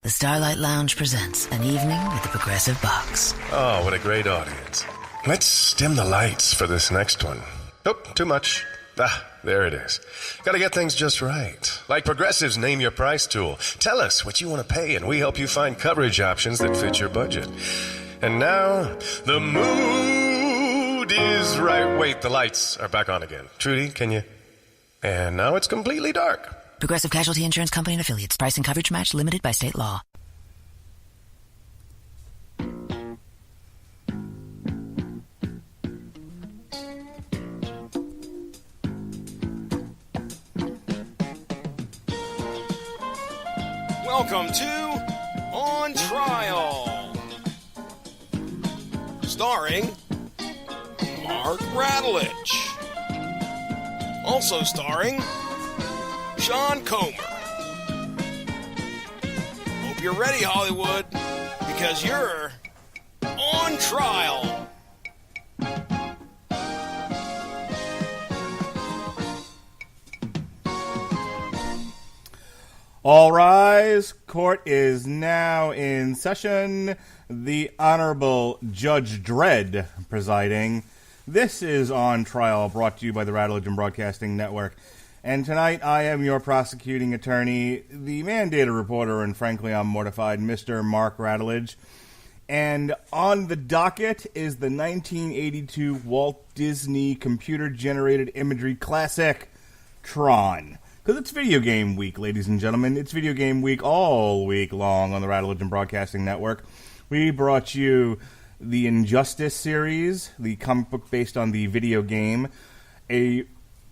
The Starlight Lounge presents An Evening with the Progressive Box. Oh, what a great audience. Let's dim the lights for this next one. Nope, too much. There it is. Gotta get things just right. Like Progressive's Name Your Price tool. Tell us what you want to pay and we help you find coverage options that fit your budget. And now, the mood is right. Wait, the lights are back on again. Trudy, can you? And now it's completely dark. Progressive Casualty Insurance Company and Affiliates. Price and coverage match limited by state law. Welcome to On Trial, starring Mark Radulich, also starring Sean Comer. Hope you're ready, Hollywood, because you're on trial. All rise. Court is now in session. The Honorable Judge Dredd presiding. This is On Trial, brought to you by the Radulich and Broadcasting Network. And tonight I am your prosecuting attorney, the mandated reporter, and frankly I'm mortified, Mr. Mark Radulich. And on the docket is the 1982 Walt Disney computer-generated imagery classic, Tron. Because it's video game week, ladies and gentlemen. It's video game week all week long on the Radulich and Broadcasting Network. We brought you the Injustice series, the comic book based on the video game, a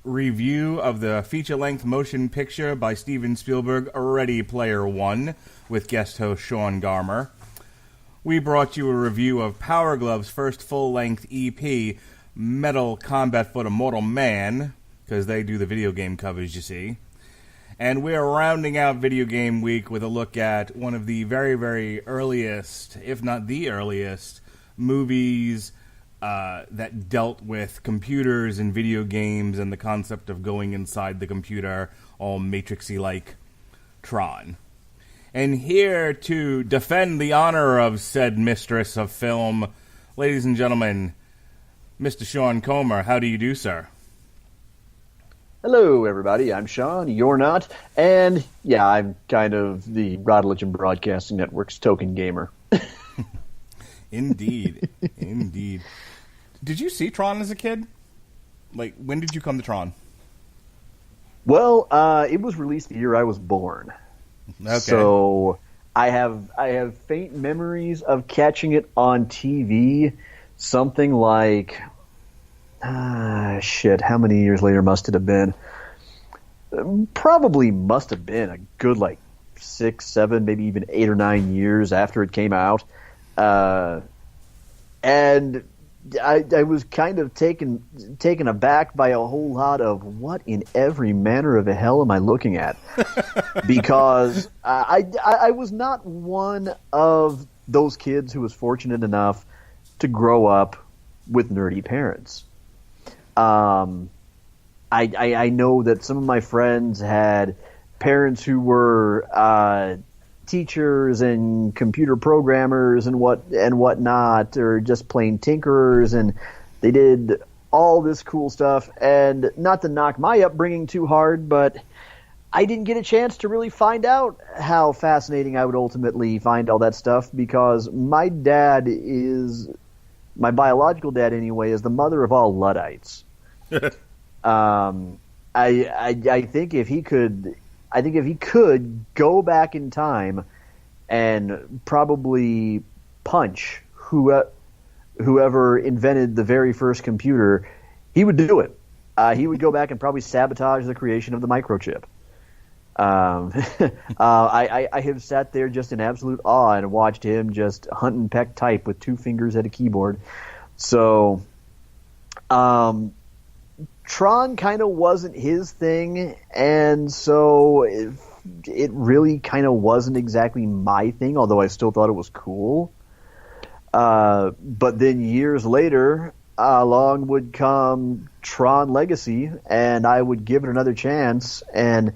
review of the feature-length motion picture by Steven Spielberg, Ready Player One, with guest host Sean Garmer. We brought you a review of Power Glove's first full-length EP, Metal Combat for the Mortal Man, because they do the video game covers, you see. And we're rounding out Video Game Week with a look at one of the very, very earliest, if not the earliest, movies that dealt with computers and video games and the concept of going inside the computer, all Matrixy like Tron. And here to defend the honor of said mistress of film, ladies and gentlemen, Mr. Sean Comer. How do you do, sir? Hello, everybody. I'm Sean. You're not. And, yeah, I'm kind of the Radulich and Broadcasting Network's token gamer. Indeed. Indeed. Did you see Tron as a kid? Like, when did you come to Tron? Well, it was released the year I was born. Okay. So I have faint memories of catching it on TV, something like, how many years later must it have been? Probably must have been a good, 6, 7, maybe even 8 or 9 years after it came out. And I was kind of taken aback by a whole lot of what in every manner of hell am I looking at? Because I was not one of those kids who was fortunate enough to grow up with nerdy parents. I know that some of my friends had parents who were teachers and computer programmers and whatnot, or just plain tinkerers, and they did all this cool stuff. And not to knock my upbringing too hard, but I didn't get a chance to really find out how fascinating I would ultimately find all that stuff, because my dad is, my biological dad anyway, is the mother of all Luddites. I think if he could go back in time and probably punch whoever invented the very first computer, he would do it. He would go back and probably sabotage the creation of the microchip. I have sat there just in absolute awe and watched him just hunt and peck type with 2 fingers at a keyboard. So, Tron kind of wasn't his thing, and so it really kind of wasn't exactly my thing, although I still thought it was cool. But then years later, along would come Tron Legacy, and I would give it another chance, and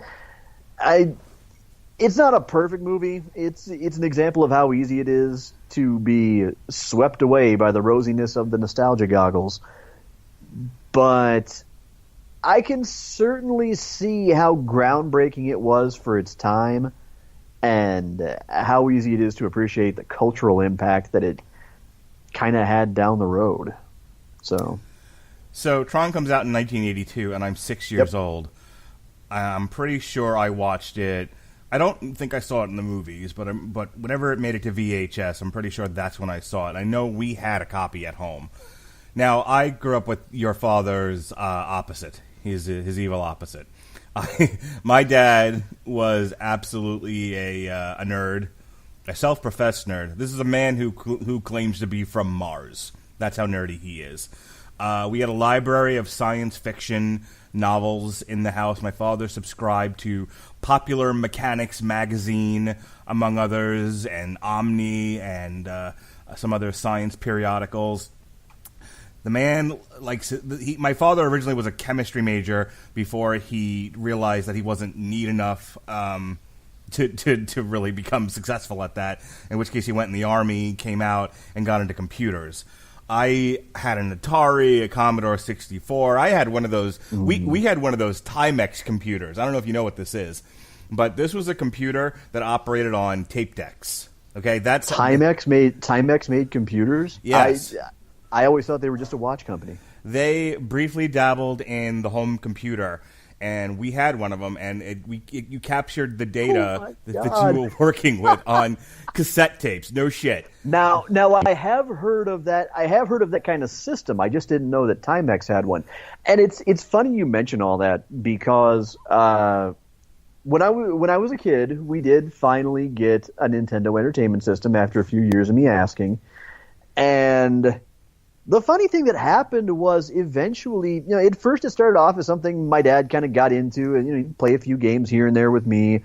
It's not a perfect movie. It's an example of how easy it is to be swept away by the rosiness of the nostalgia goggles. But I can certainly see how groundbreaking it was for its time and how easy it is to appreciate the cultural impact that it kind of had down the road. So Tron comes out in 1982, and I'm 6 years old. I'm pretty sure I watched it. I don't think I saw it in the movies, but whenever it made it to VHS, I'm pretty sure that's when I saw it. I know we had a copy at home. Now, I grew up with your father's opposite. His evil opposite. My dad was absolutely a nerd, a self-professed nerd. This is a man who claims to be from Mars. That's how nerdy he is. We had a library of science fiction novels in the house. My father subscribed to Popular Mechanics magazine, among others, and Omni, and some other science periodicals. The man my father originally was a chemistry major before he realized that he wasn't neat enough to really become successful at that, in which case he went in the Army, came out, and got into computers. I had an Atari, a Commodore 64. I had one of those. We had one of those Timex computers. I don't know if you know what this is, but this was a computer that operated on tape decks. Okay, that's Timex made computers. Yes, I always thought they were just a watch company. They briefly dabbled in the home computer, and we had one of them, and you captured the data that you were working with on cassette tapes. No shit. Now I have heard of that. I have heard of that kind of system. I just didn't know that Timex had one. And it's funny you mention all that because when I was a kid, we did finally get a Nintendo Entertainment System after a few years of me asking. And the funny thing that happened was eventually, at first it started off as something my dad kind of got into, and he'd play a few games here and there with me.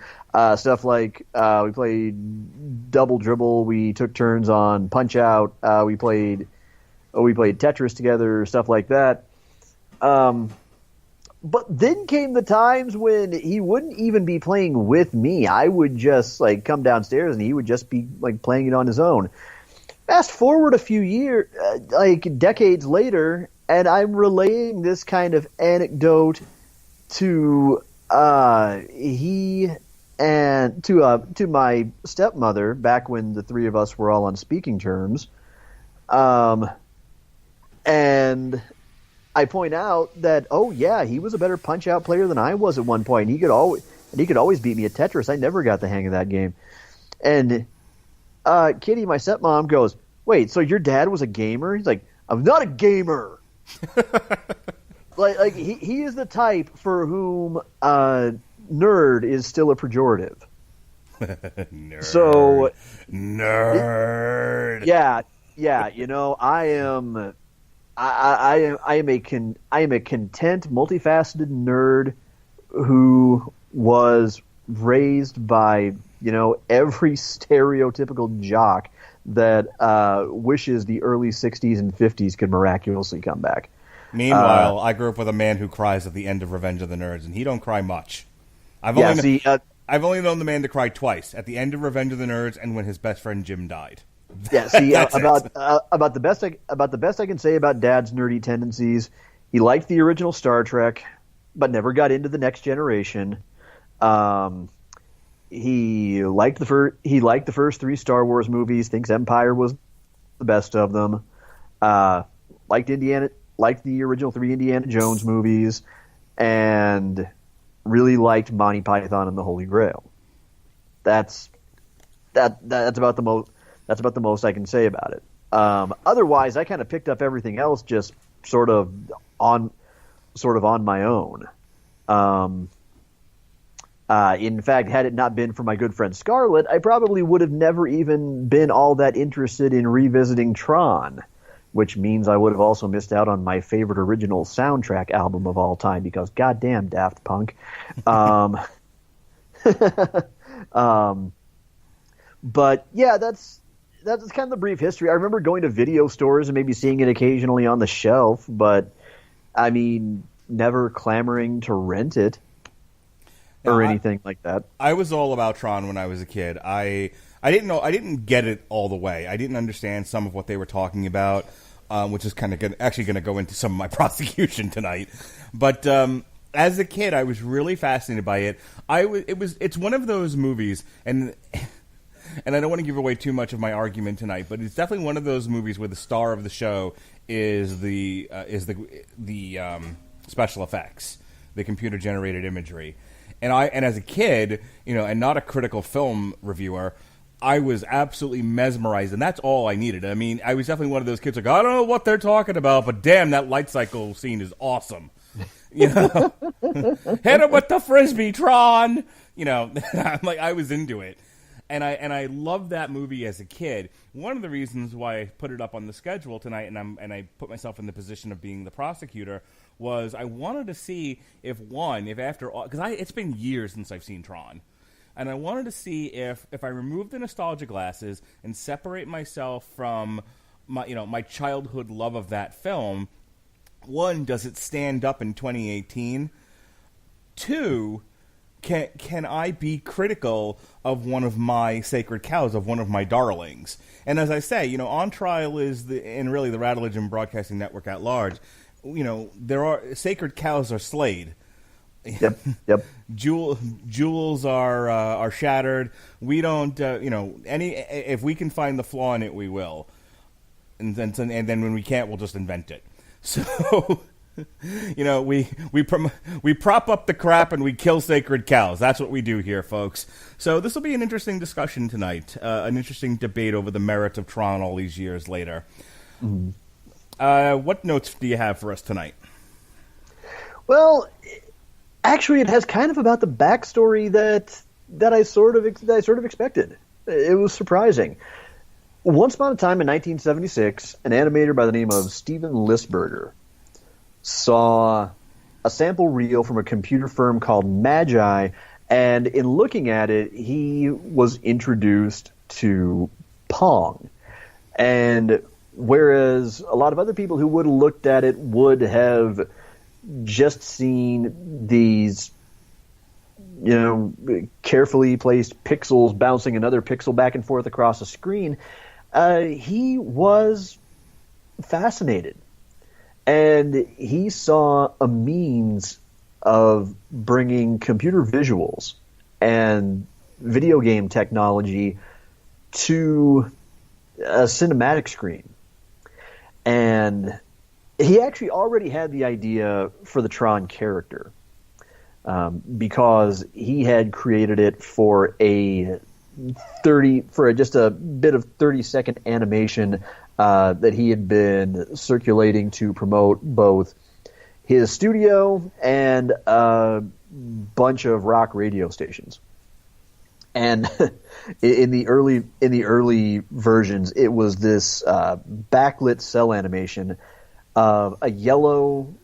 Stuff like we played Double Dribble, we took turns on Punch Out, we played Tetris together, stuff like that. But then came the times when he wouldn't even be playing with me. I would just come downstairs and he would just be playing it on his own. Fast forward a few years, decades later, and I'm relaying this kind of anecdote to he and to my stepmother back when the three of us were all on speaking terms, and I point out that he was a better Punch-Out player than I was at one point. He could always beat me at Tetris. I never got the hang of that game, and Kitty, my stepmom, goes, "Wait, so your dad was a gamer?" He's like, "I'm not a gamer." He is the type for whom nerd is still a pejorative. Nerd. So nerd. Yeah. I am a content, multifaceted nerd who was raised by every stereotypical jock that wishes the early 60s and 50s could miraculously come back. Meanwhile, I grew up with a man who cries at the end of Revenge of the Nerds, and he don't cry much. I've only known the man to cry twice, at the end of Revenge of the Nerds and when his best friend Jim died. Yeah, see, about the best I can say about Dad's nerdy tendencies, he liked the original Star Trek, but never got into the Next Generation. He liked the first three Star Wars movies. Thinks Empire was the best of them. Liked the original three Indiana Jones movies, and really liked Monty Python and the Holy Grail. That's about the most. That's about the most I can say about it. Otherwise, I kind of picked up everything else just sort of on my own. In fact, had it not been for my good friend Scarlett, I probably would have never even been all that interested in revisiting Tron, which means I would have also missed out on my favorite original soundtrack album of all time, because goddamn Daft Punk. But yeah, that's kind of the brief history. I remember going to video stores and maybe seeing it occasionally on the shelf, but I mean, never clamoring to rent it. or anything like that. I was all about Tron when I was a kid. I didn't get it all the way. I didn't understand some of what they were talking about, which is kind of actually going to go into some of my prosecution tonight. But as a kid, I was really fascinated by it. It's one of those movies, and I don't want to give away too much of my argument tonight, but it's definitely one of those movies where the star of the show is the special effects, the computer generated imagery. And as a kid, and not a critical film reviewer, I was absolutely mesmerized, and that's all I needed. I mean, I was definitely one of those kids like, I don't know what they're talking about, but damn, that light cycle scene is awesome. Hit him with the frisbee, Tron. I'm like, I was into it, and I loved that movie as a kid. One of the reasons why I put it up on the schedule tonight, and I put myself in the position of being the prosecutor, was I wanted to see if after all, because it's been years since I've seen Tron, and I wanted to see if I remove the nostalgia glasses and separate myself from my childhood love of that film. One, does it stand up in 2018? Two, can I be critical of one of my sacred cows, of one of my darlings? And as I say, On Trial and really the Rattledge Broadcasting Network at large, there are sacred cows are slayed. Yep. Jewels are shattered. We don't, if we can find the flaw in it, we will. And then when we can't, we'll just invent it. So, we prop up the crap and we kill sacred cows. That's what we do here, folks. So this will be an interesting discussion tonight, an interesting debate over the merits of Tron all these years later. Mm. What notes do you have for us tonight? Well, actually, it has kind of about the backstory that I sort of expected. It was surprising. Once upon a time in 1976, an animator by the name of Steven Lisberger saw a sample reel from a computer firm called Magi, and in looking at it, he was introduced to Pong. And whereas a lot of other people who would have looked at it would have just seen these carefully placed pixels bouncing another pixel back and forth across a screen, he was fascinated. And he saw a means of bringing computer visuals and video game technology to a cinematic screen. And he actually already had the idea for the Tron character, because he had created it for just a bit of 30-second animation that he had been circulating to promote both his studio and a bunch of rock radio stations. And in the early versions, it was this backlit cell animation of a yellow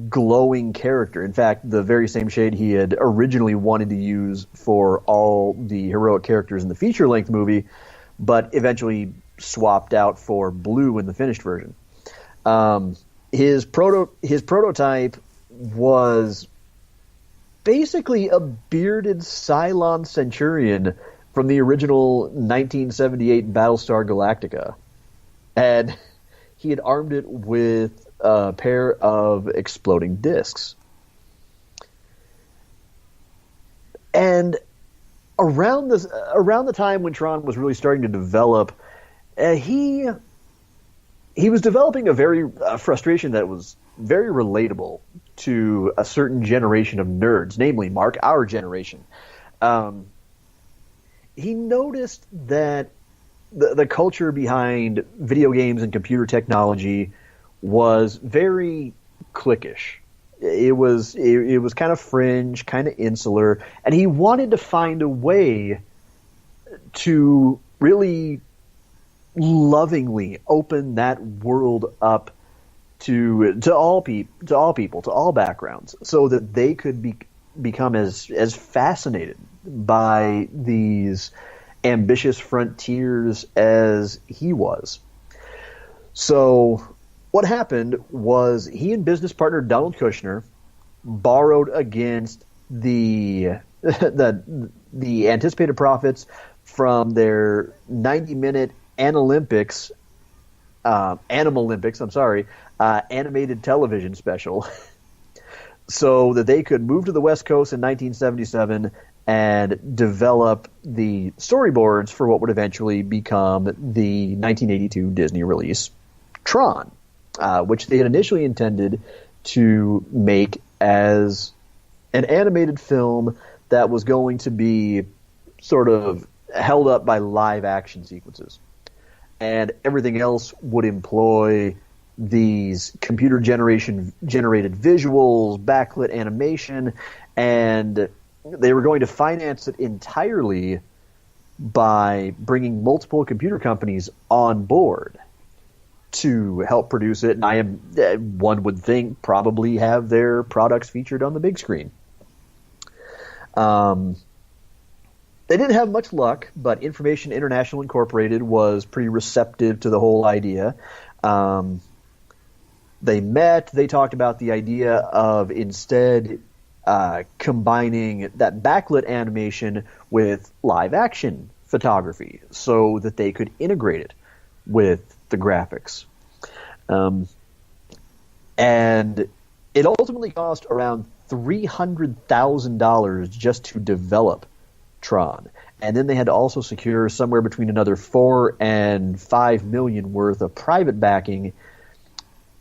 glowing character. In fact, the very same shade he had originally wanted to use for all the heroic characters in the feature-length movie, but eventually swapped out for blue in the finished version. His prototype was basically a bearded Cylon Centurion from the original 1978 Battlestar Galactica. And he had armed it with a pair of exploding discs. And around the time when Tron was really starting to develop, he was developing a frustration that was very relatable to a certain generation of nerds, namely, Mark, our generation. He noticed that the culture behind video games and computer technology was very cliquish. It was kind of fringe, kind of insular, and he wanted to find a way to really lovingly open that world up to all people, to all backgrounds, so that they could become as fascinated by these ambitious frontiers as he was. So what happened was he and business partner Donald Kushner borrowed against the the anticipated profits from their 90-minute Animalympics, animated television special, so that they could move to the West Coast in 1977 and develop the storyboards for what would eventually become the 1982 Disney release, Tron, which they had initially intended to make as an animated film that was going to be sort of held up by live action sequences. And everything else would employ these computer generated visuals, backlit animation, and they were going to finance it entirely by bringing multiple computer companies on board to help produce it. And one would think, probably have their products featured on the big screen. They didn't have much luck, but Information International Incorporated was pretty receptive to the whole idea. They met, they talked about the idea of instead combining that backlit animation with live action photography so that they could integrate it with the graphics. And it ultimately cost around $300,000 just to develop Tron. And then they had to also secure somewhere between another $4 and $5 million worth of private backing.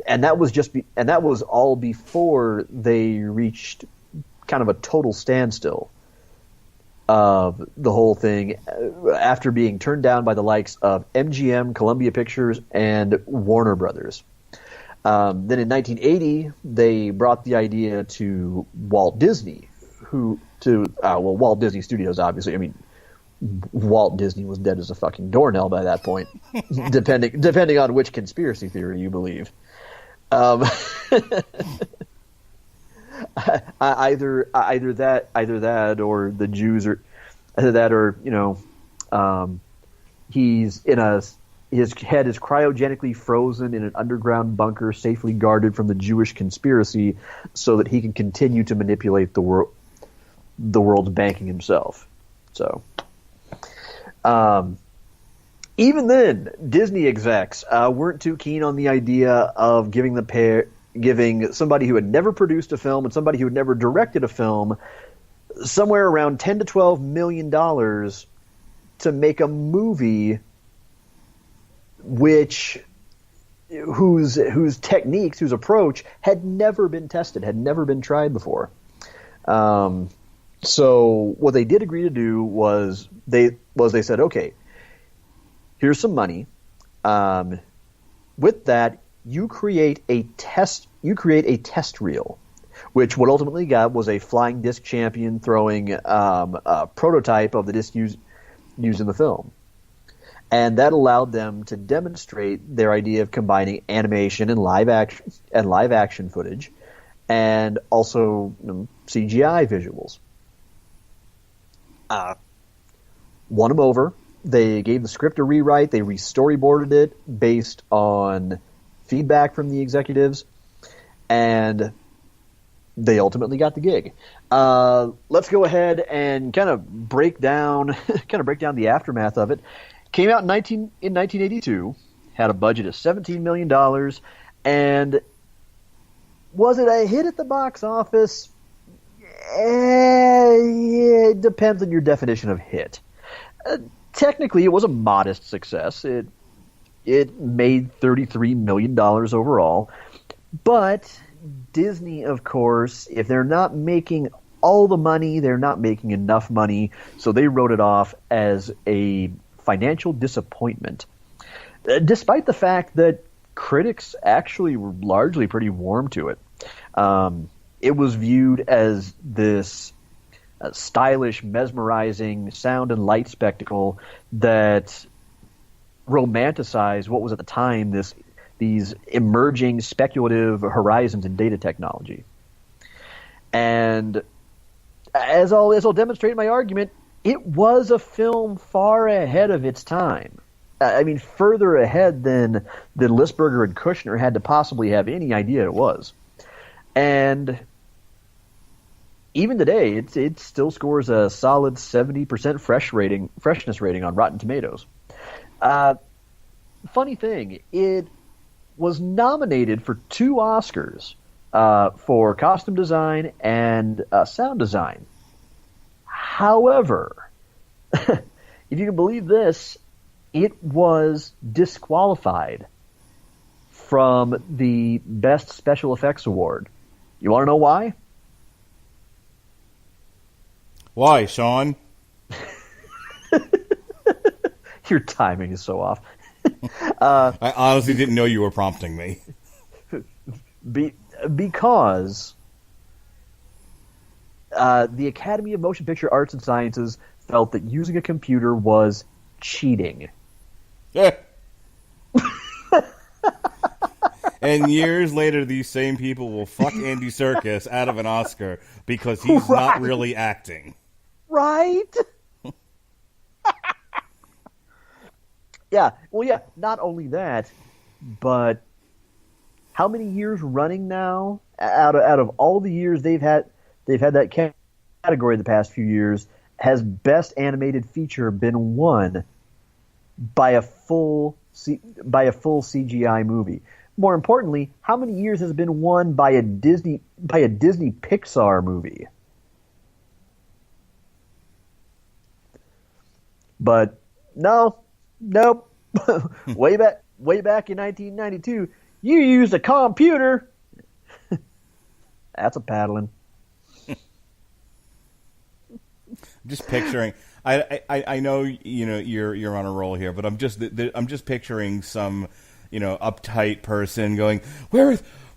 And that was all before they reached kind of a total standstill of the whole thing after being turned down by the likes of MGM, Columbia Pictures, and Warner Brothers. Then in 1980, they brought the idea to Walt Disney, Walt Disney Studios, obviously. I mean, Walt Disney was dead as a fucking doornail by that point, depending on which conspiracy theory you believe. Either that, or the Jews, or either that, or he's his head is cryogenically frozen in an underground bunker, safely guarded from the Jewish conspiracy, so that he can continue to manipulate the world's banking himself. So, even then, Disney execs weren't too keen on the idea of giving somebody who had never produced a film and somebody who had never directed a film somewhere around $10 to $12 million to make a movie whose techniques, whose approach had never been tested, had never been tried before. So what they did agree to do was they said, okay, here's some money. With that, you create a test reel, which what ultimately got was a flying disc champion throwing a prototype of the disc used in the film. And that allowed them to demonstrate their idea of combining animation and live action footage, and also CGI visuals. Won them over. They gave the script a rewrite. They re-storyboarded it based on feedback from the executives, and they ultimately got the gig. Let's go ahead and kind of break down the aftermath of it. Came out in 1982, had a budget of $17 million, and was it a hit at the box office? It depends on your definition of hit. Technically, it was a modest success. It made $33 million overall, but Disney, of course, if they're not making all the money, they're not making enough money, so they wrote it off as a financial disappointment, despite the fact that critics actually were largely pretty warm to it. It was viewed as this stylish, mesmerizing sound and light spectacle that romanticized what was at the time these emerging speculative horizons in data technology. And as I'll demonstrate in my argument, it was a film far ahead of its time. I mean, further ahead than Lisberger and Kushner had to possibly have any idea it was. And even today, it still scores a solid 70% freshness rating on Rotten Tomatoes. Funny thing, it was nominated for 2 Oscars for costume design and sound design. However, if you can believe this, it was disqualified from the Best Special Effects Award. You want to know why? Why, Sean? Your timing is so off. I honestly didn't know you were prompting me. Because the Academy of Motion Picture Arts and Sciences felt that using a computer was cheating. Yeah. And years later, these same people will fuck Andy Serkis out of an Oscar because he's not really acting. Right? Yeah. Well, yeah. Not only that, but how many years running now? Out of all the years they've had that category the past few years, has Best Animated Feature been won by a full CGI movie? More importantly, how many years has it been won by a Disney Pixar movie? But nope. way back in 1992, you used a computer. That's a paddling. Just picturing. I know you're on a roll here, but I'm just picturing some uptight person going, where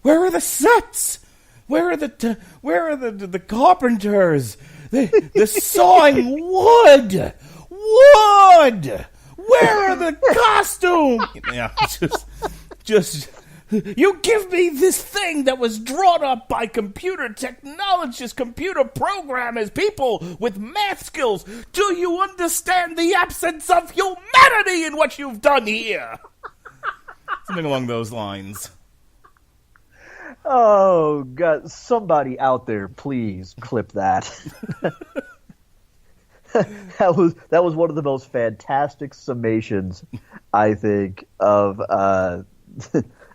are the sets? Where are the carpenters? The sawing wood. Where are the costumes? Yeah, just you give me this thing that was drawn up by computer technologists, computer programmers, people with math skills. Do you understand the absence of humanity in what you've done here? Something along those lines. Oh, God. Somebody out there, please clip that. That was one of the most fantastic summations, I think, of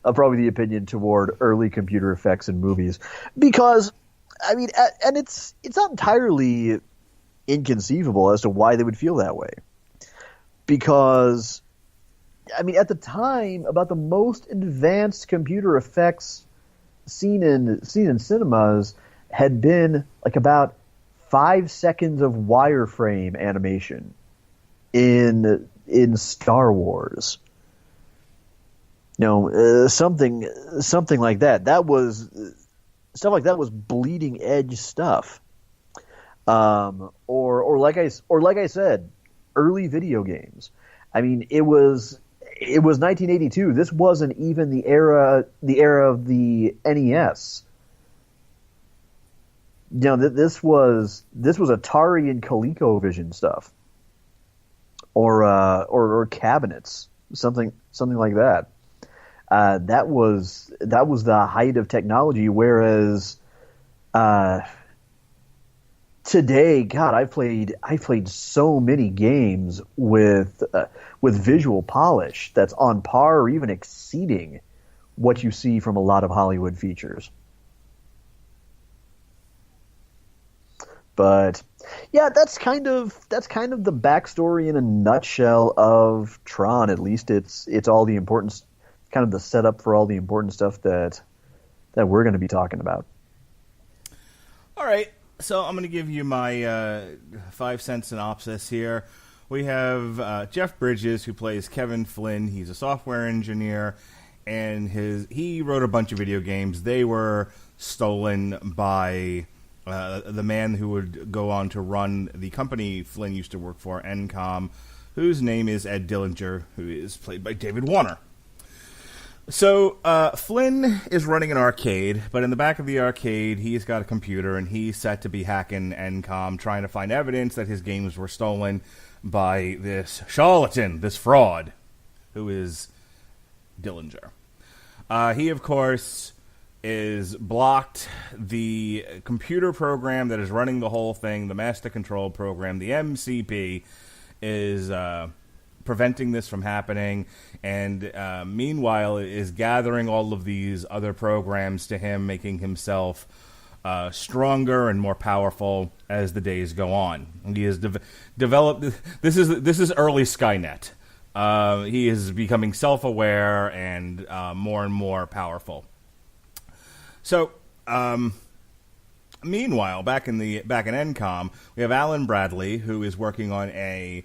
probably the opinion toward early computer effects in movies. Because, I mean, and it's not entirely inconceivable as to why they would feel that way. Because, I mean, at the time, about the most advanced computer effects seen in cinemas had been like about 5 seconds of wireframe animation in Star Wars. Something like that. Stuff like that was bleeding edge stuff. Or like I said, early video games. I mean, it was 1982. This wasn't even the era of the NES. This was Atari and ColecoVision stuff, or cabinets, something like that. That was the height of technology. Whereas today, God, I played so many games with visual polish that's on par or even exceeding what you see from a lot of Hollywood features. But yeah, that's kind of the backstory in a nutshell of Tron. At least it's all the important, kind of the setup for all the important stuff that we're going to be talking about. All right, so I'm going to give you my 5 cent synopsis here. We have Jeff Bridges, who plays Kevin Flynn. He's a software engineer, and he wrote a bunch of video games. They were stolen by the man who would go on to run the company Flynn used to work for, Encom, whose name is Ed Dillinger, who is played by David Warner. So Flynn is running an arcade, but in the back of the arcade, he's got a computer, and he's set to be hacking Encom, trying to find evidence that his games were stolen by this charlatan, this fraud, who is Dillinger. He, of course, is blocked. The computer program that is running the whole thing, the master control program, the MCP, is preventing this from happening, and meanwhile is gathering all of these other programs to him, making himself stronger and more powerful as the days go on. And he has developed. This is early Skynet. He is becoming self-aware and more powerful. So, meanwhile, back in ENCOM, we have Alan Bradley, who is working on a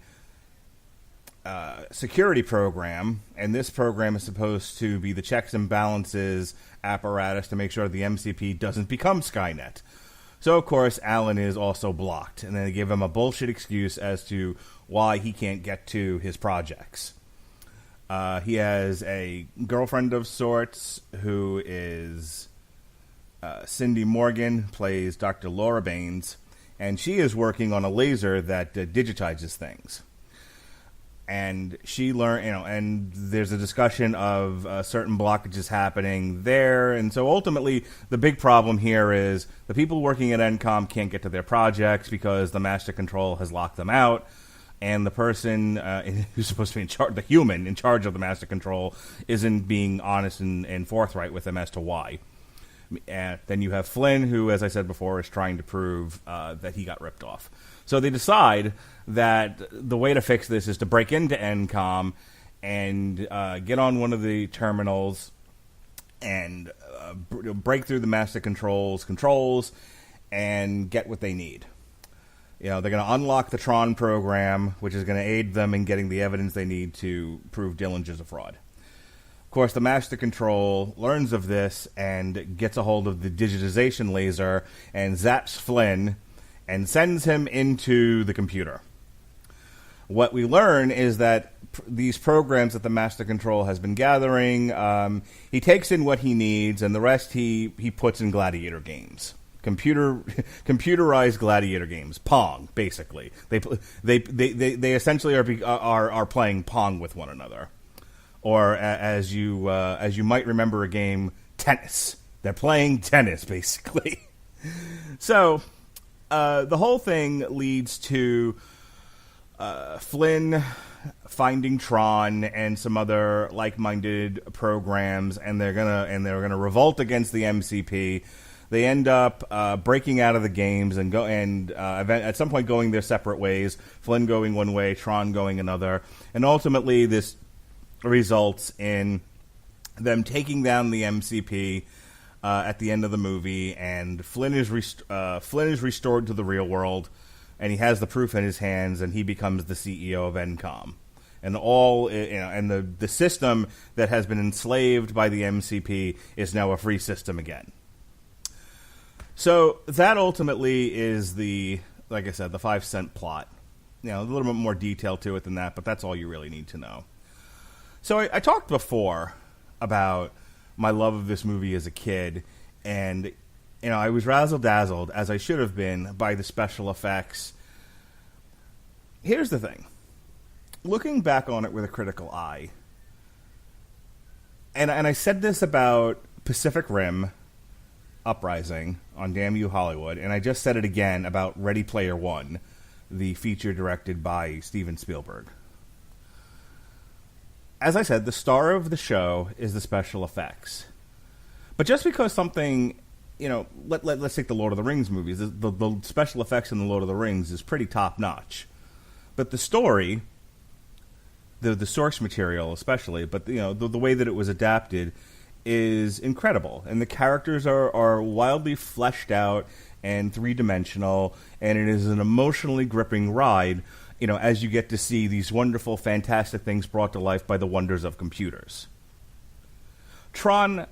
security program, and this program is supposed to be the checks and balances apparatus to make sure the MCP doesn't become Skynet. So, of course, Alan is also blocked, and then they give him a bullshit excuse as to why he can't get to his projects. He has a girlfriend of sorts who is Cindy Morgan, plays Dr. Laura Baines, and she is working on a laser that digitizes things. And she learned, and there's a discussion of certain blockages happening there. And so ultimately, the big problem here is the people working at ENCOM can't get to their projects because the master control has locked them out. And the person who's supposed to be in charge, the human in charge of the master control, isn't being honest and forthright with them as to why. And then you have Flynn, who, as I said before, is trying to prove that he got ripped off. So they decide that the way to fix this is to break into ENCOM and get on one of the terminals and break through the master controls and get what they need. They're going to unlock the Tron program, which is going to aid them in getting the evidence they need to prove Dillinger's a fraud. Of course, the master control learns of this and gets a hold of the digitization laser and zaps Flynn and sends him into the computer. What we learn is that these programs that the master control has been gathering, he takes in what he needs, and the rest he puts in gladiator games. Computerized gladiator games, Pong, basically. They essentially are playing Pong with one another, or as you might remember, a game, tennis. They're playing tennis, basically. So the whole thing leads to Flynn finding Tron and some other like-minded programs, and they're gonna revolt against the MCP. They end up breaking out of the games and at some point going their separate ways. Flynn going one way, Tron going another, and ultimately this results in them taking down the MCP at the end of the movie. And Flynn is restored to the real world, and he has the proof in his hands, and he becomes the CEO of ENCOM. And the system that has been enslaved by the MCP is now a free system again. So that ultimately is like I said, the 5-cent plot. A little bit more detail to it than that, but that's all you really need to know. So I talked before about my love of this movie as a kid, and I was razzle-dazzled, as I should have been, by the special effects. Here's the thing. Looking back on it with a critical eye, and I said this about Pacific Rim Uprising on Damn You Hollywood, and I just said it again about Ready Player One, the feature directed by Steven Spielberg. As I said, the star of the show is the special effects. But just because something, let's take the Lord of the Rings movies. The special effects in the Lord of the Rings is pretty top-notch. But the story, the source material especially, but the way that it was adapted is incredible. And the characters are wildly fleshed out and three-dimensional, and it is an emotionally gripping ride, as you get to see these wonderful, fantastic things brought to life by the wonders of computers. Tron,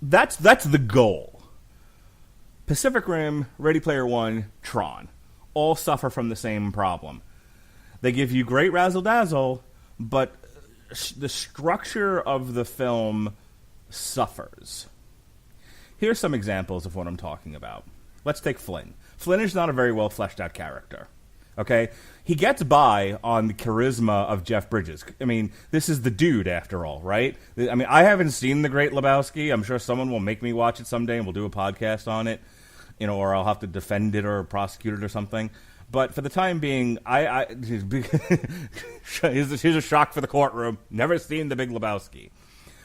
that's the goal. Pacific Rim, Ready Player One, Tron, all suffer from the same problem. They give you great razzle-dazzle, but the structure of the film suffers. Here's some examples of what I'm talking about. Let's take Flynn. Flynn is not a very well fleshed out character. Okay? He gets by on the charisma of Jeff Bridges. I mean, this is the dude, after all, right? I mean, I haven't seen The Great Lebowski. I'm sure someone will make me watch it someday, and we'll do a podcast on it, or I'll have to defend it or prosecute it or something. But for the time being, here's a shock for the courtroom. Never seen The Big Lebowski.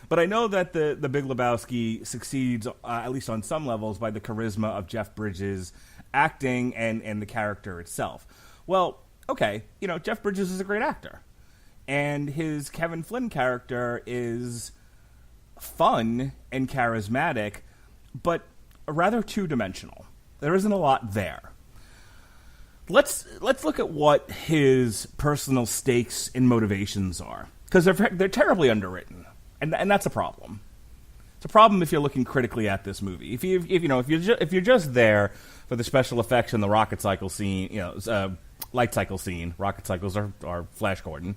But I know that the Big Lebowski succeeds, at least on some levels, by the charisma of Jeff Bridges' acting and the character itself. Well, okay, Jeff Bridges is a great actor. And his Kevin Flynn character is fun and charismatic, but rather two-dimensional. There isn't a lot there. Let's look at what his personal stakes and motivations are, because they're terribly underwritten, and that's a problem. It's a problem if you're looking critically at this movie. If you're just there for the special effects and the rocket cycle scene, light cycle scene. Rocket cycles are Flash Gordon.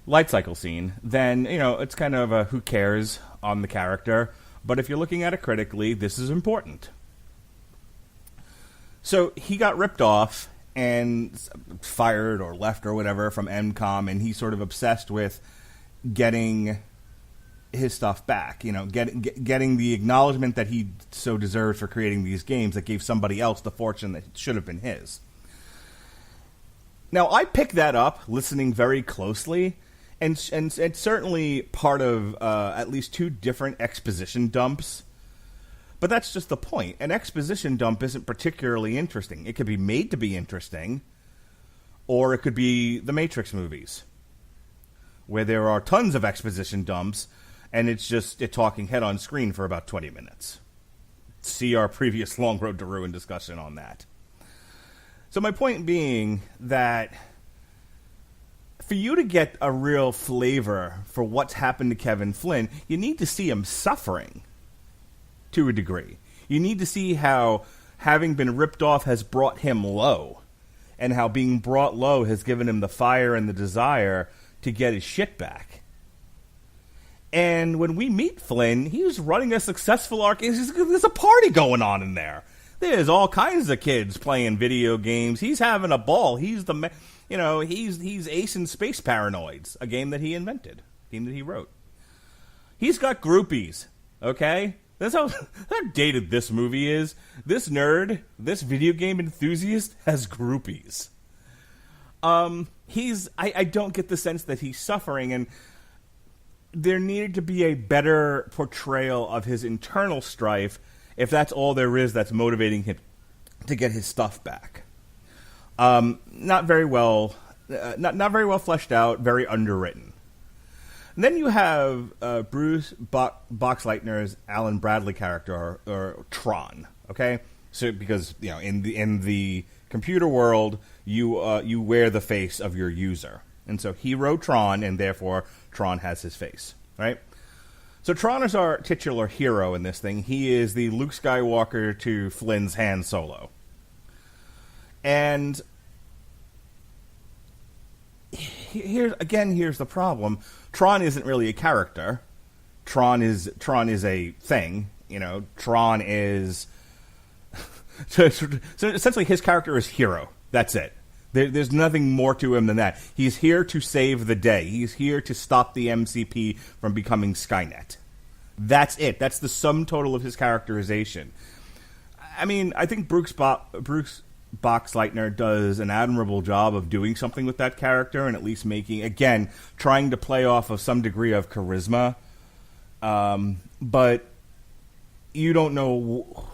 Light cycle scene. Then it's kind of a who cares on the character. But if you're looking at it critically, this is important. So he got ripped off and fired or left or whatever from MCOM, and he's sort of obsessed with getting his stuff back. Getting the acknowledgement that he so deserves for creating these games that gave somebody else the fortune that should have been his. Now, I picked that up listening very closely, and it's certainly part of at least two different exposition dumps. But that's just the point. An exposition dump isn't particularly interesting. It could be made to be interesting, or it could be the Matrix movies, where there are tons of exposition dumps, and it's just a talking head on screen for about 20 minutes. See our previous Long Road to Ruin discussion on that. So my point being that for you to get a real flavor for what's happened to Kevin Flynn, you need to see him suffering. To a degree. You need to see how having been ripped off has brought him low, and how being brought low has given him the fire and the desire to get his shit back. And when we meet Flynn, he's running a successful arcade. There's a party going on in there. There's all kinds of kids playing video games. He's having a ball. He's he's acing Space Paranoids, a game that he invented, a game that he wrote. He's got groupies, okay? That's how dated this movie is. This nerd, this video game enthusiast, has groupies. I don't get the sense that he's suffering, and there needed to be a better portrayal of his internal strife, if that's all there is that's motivating him to get his stuff back. Not very well fleshed out, very underwritten. And then you have Bruce Boxleitner's Alan Bradley character, or Tron. Okay, so because in the computer world, you wear the face of your user, and so he wrote Tron, and therefore Tron has his face, right? So Tron is our titular hero in this thing. He is the Luke Skywalker to Flynn's Han Solo, and here's the problem. Tron isn't really a character. Tron is a thing. Tron is so essentially his character is hero. That's it. There's nothing more to him than that. He's here to save the day. He's here to stop the MCP from becoming Skynet. That's it. That's the sum total of his characterization. I mean, I think Bruce Boxleitner does an admirable job of doing something with that character, and at least trying to play off of some degree of charisma. But you don't know,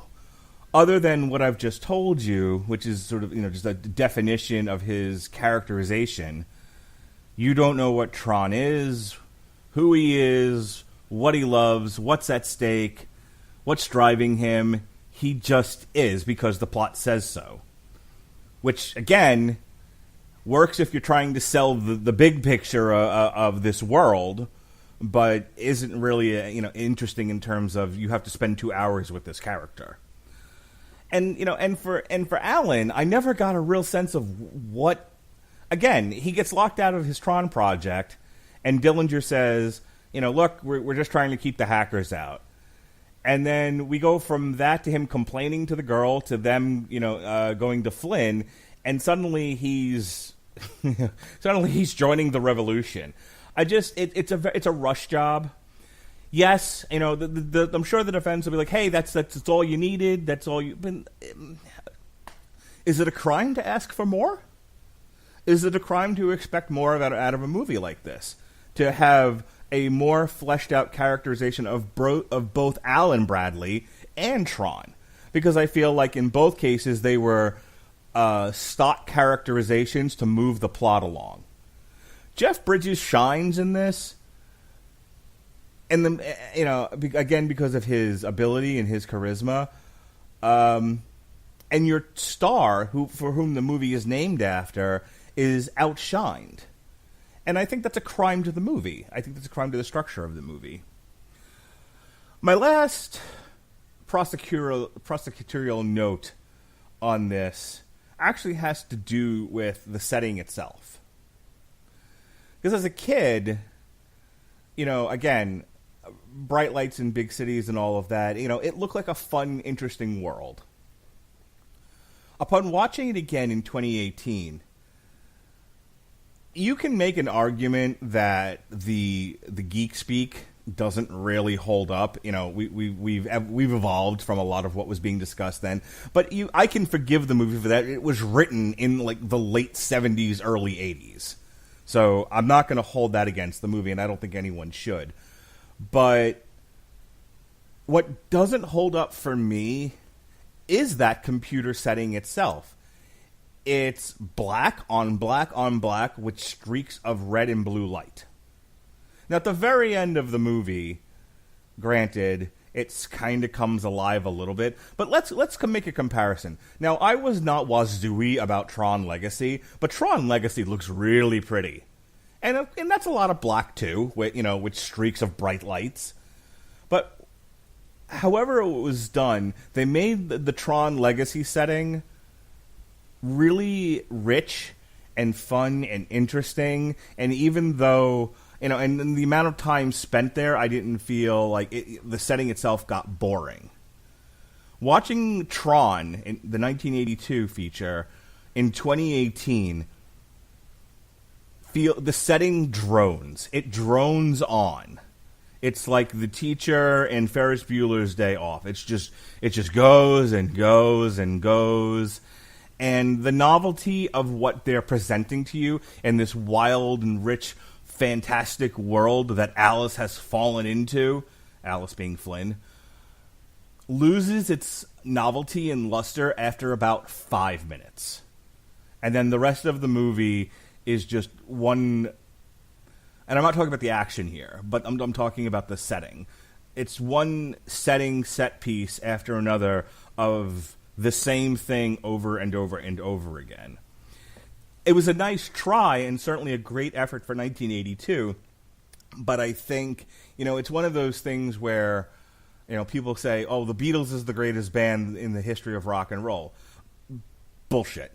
other than what I've just told you, which is sort of, just a definition of his characterization. You don't know what Tron is, who he is, what he loves, what's at stake, what's driving him. He just is because the plot says so. Which, again, works if you're trying to sell the big picture of this world, but isn't really interesting in terms of you have to spend 2 hours with this character. And for Alan, I never got a real sense of what. Again, he gets locked out of his Tron project, and Dillinger says, "Look, we're just trying to keep the hackers out." And then we go from that to him complaining to the girl to them, going to Flynn, and suddenly he's joining the revolution. It's a rush job. Yes, I'm sure the defense will be like, hey, that's all you needed. That's all you. But, is it a crime to ask for more? Is it a crime to expect more out of a movie like this? To have a more fleshed out characterization of both Alan Bradley and Tron, because I feel like in both cases they were stock characterizations to move the plot along. Jeff Bridges shines in this, and again because of his ability and his charisma, and your star, for whom the movie is named after, is outshined. And I think that's a crime to the movie. I think that's a crime to the structure of the movie. My last prosecutorial note on this actually has to do with the setting itself. Because as a kid, again, bright lights in big cities and all of that, it looked like a fun, interesting world. Upon watching it again in 2018, you can make an argument that the geek speak doesn't really hold up. We've evolved from a lot of what was being discussed then, but I can forgive the movie for that. It was written in like the late 70s, early 80s, so I'm not going to hold that against the movie, and I don't think anyone should. But what doesn't hold up for me is that computer setting itself. It's black on black on black with streaks of red and blue light. Now, at the very end of the movie, granted, it kind of comes alive a little bit, but let's make a comparison. Now, I was not wazooey about Tron Legacy, but Tron Legacy looks really pretty. And that's a lot of black, too, with streaks of bright lights. But however it was done, they made the Tron Legacy setting really rich and fun and interesting, and even though and the amount of time spent there, I didn't feel like the setting itself got boring. Watching Tron, in the 1982 feature, in 2018, the setting drones. It drones on. It's like The Teacher and Ferris Bueller's Day Off. It just goes and goes and goes. And the novelty of what they're presenting to you in this wild and rich, fantastic world that Alice has fallen into, Alice being Flynn, loses its novelty and luster after about 5 minutes. And then the rest of the movie is just one... And I'm not talking about the action here, but I'm talking about the setting. It's one set piece after another of the same thing over and over and over again. It was a nice try and certainly a great effort for 1982, but I think, it's one of those things where, people say, oh, the Beatles is the greatest band in the history of rock and roll. Bullshit.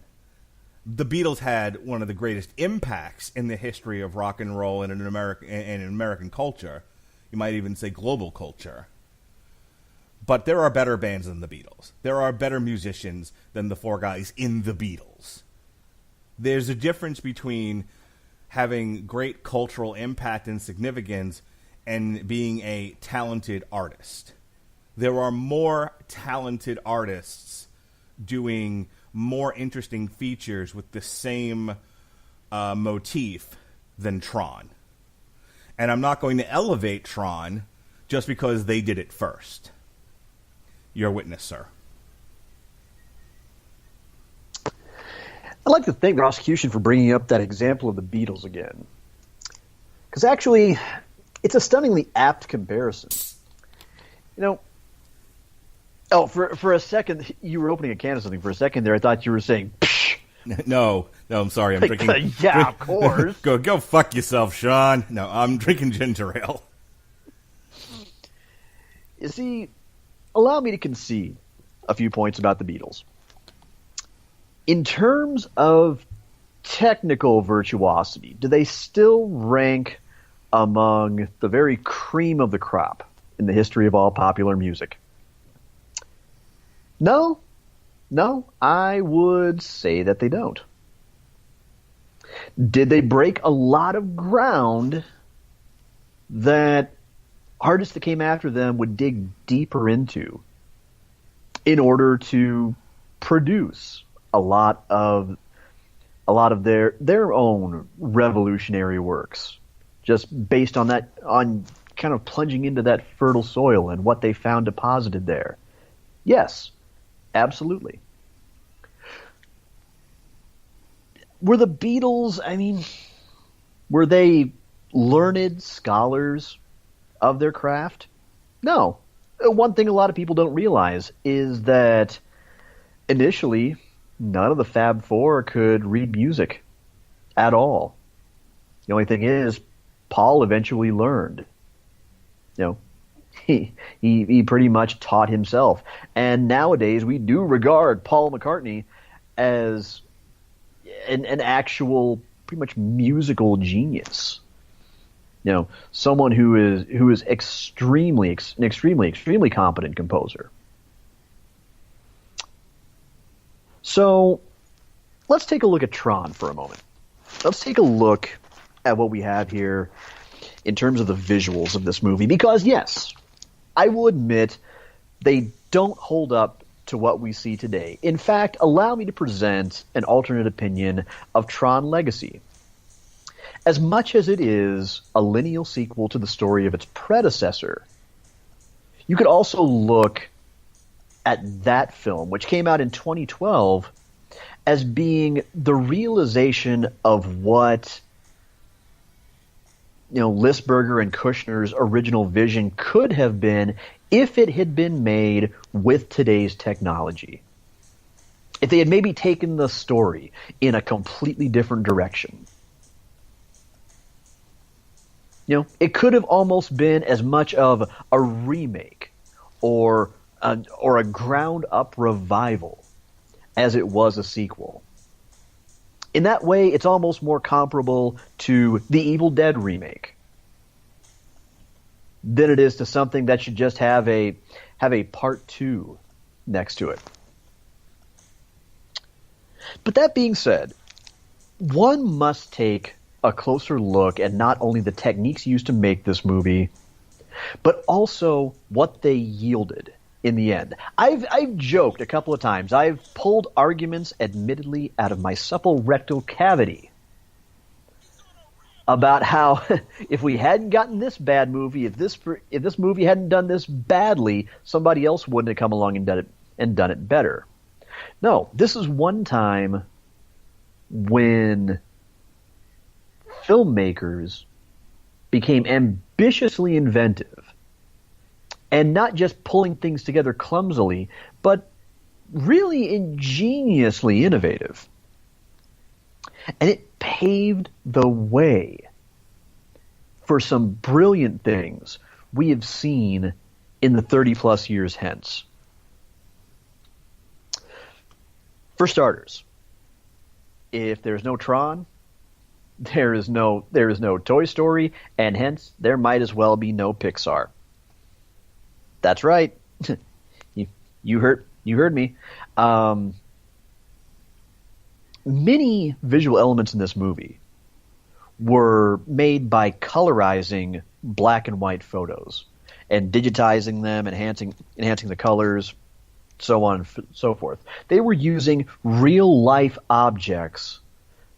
The Beatles had one of the greatest impacts in the history of rock and roll and in American culture. You might even say global culture. But there are better bands than the Beatles. There are better musicians than the four guys in the Beatles. There's a difference between having great cultural impact and significance and being a talented artist. There are more talented artists doing more interesting features with the same motif than Tron. And I'm not going to elevate Tron just because they did it first. Your witness, sir. I'd like to thank the prosecution for bringing up that example of the Beatles again. Because actually, it's a stunningly apt comparison. For a second, you were opening a can of something. For a second there, I thought you were saying, psh. No, I'm sorry. I'm drinking. Yeah, of course. Go fuck yourself, Sean. No, I'm drinking ginger ale. You see, allow me to concede a few points about the Beatles. In terms of technical virtuosity, do they still rank among the very cream of the crop in the history of all popular music? No, I would say that they don't. Did they break a lot of ground that artists that came after them would dig deeper into in order to produce a lot of their own revolutionary works, just based on kind of plunging into that fertile soil and what they found deposited there? Yes, absolutely. Were the Beatles, were they learned scholars of their craft? No. One thing a lot of people don't realize is that initially, none of the Fab Four could read music at all. The only thing is, Paul eventually learned. He pretty much taught himself. And nowadays, we do regard Paul McCartney as an actual, pretty much musical genius. Someone who is an extremely competent composer. So, let's take a look at Tron for a moment. Let's take a look at what we have here in terms of the visuals of this movie. Because, yes, I will admit they don't hold up to what we see today. In fact, allow me to present an alternate opinion of Tron Legacy. As much as it is a lineal sequel to the story of its predecessor, you could also look at that film, which came out in 2012, as being the realization of what Lisberger and Kushner's original vision could have been if it had been made with today's technology. If they had maybe taken the story in a completely different direction. It could have almost been as much of a remake or a ground-up revival as it was a sequel. In that way, it's almost more comparable to the Evil Dead remake than it is to something that should just have a part 2 next to it. But that being said, one must take a closer look at not only the techniques used to make this movie, but also what they yielded in the end. I've joked a couple of times. I've pulled arguments, admittedly, out of my supple rectal cavity about how if we hadn't gotten this bad movie, if this movie hadn't done this badly, somebody else wouldn't have come along and done it better. No, this is one time when filmmakers became ambitiously inventive. And not just pulling things together clumsily, but really ingeniously innovative. And it paved the way for some brilliant things we have seen in the 30-plus years hence. For starters, if there's no Tron, there is no Toy Story, and hence there might as well be no Pixar. That's right. You heard me. Many visual elements in this movie were made by colorizing black and white photos and digitizing them, enhancing the colors, so on and so forth. They were using real life objects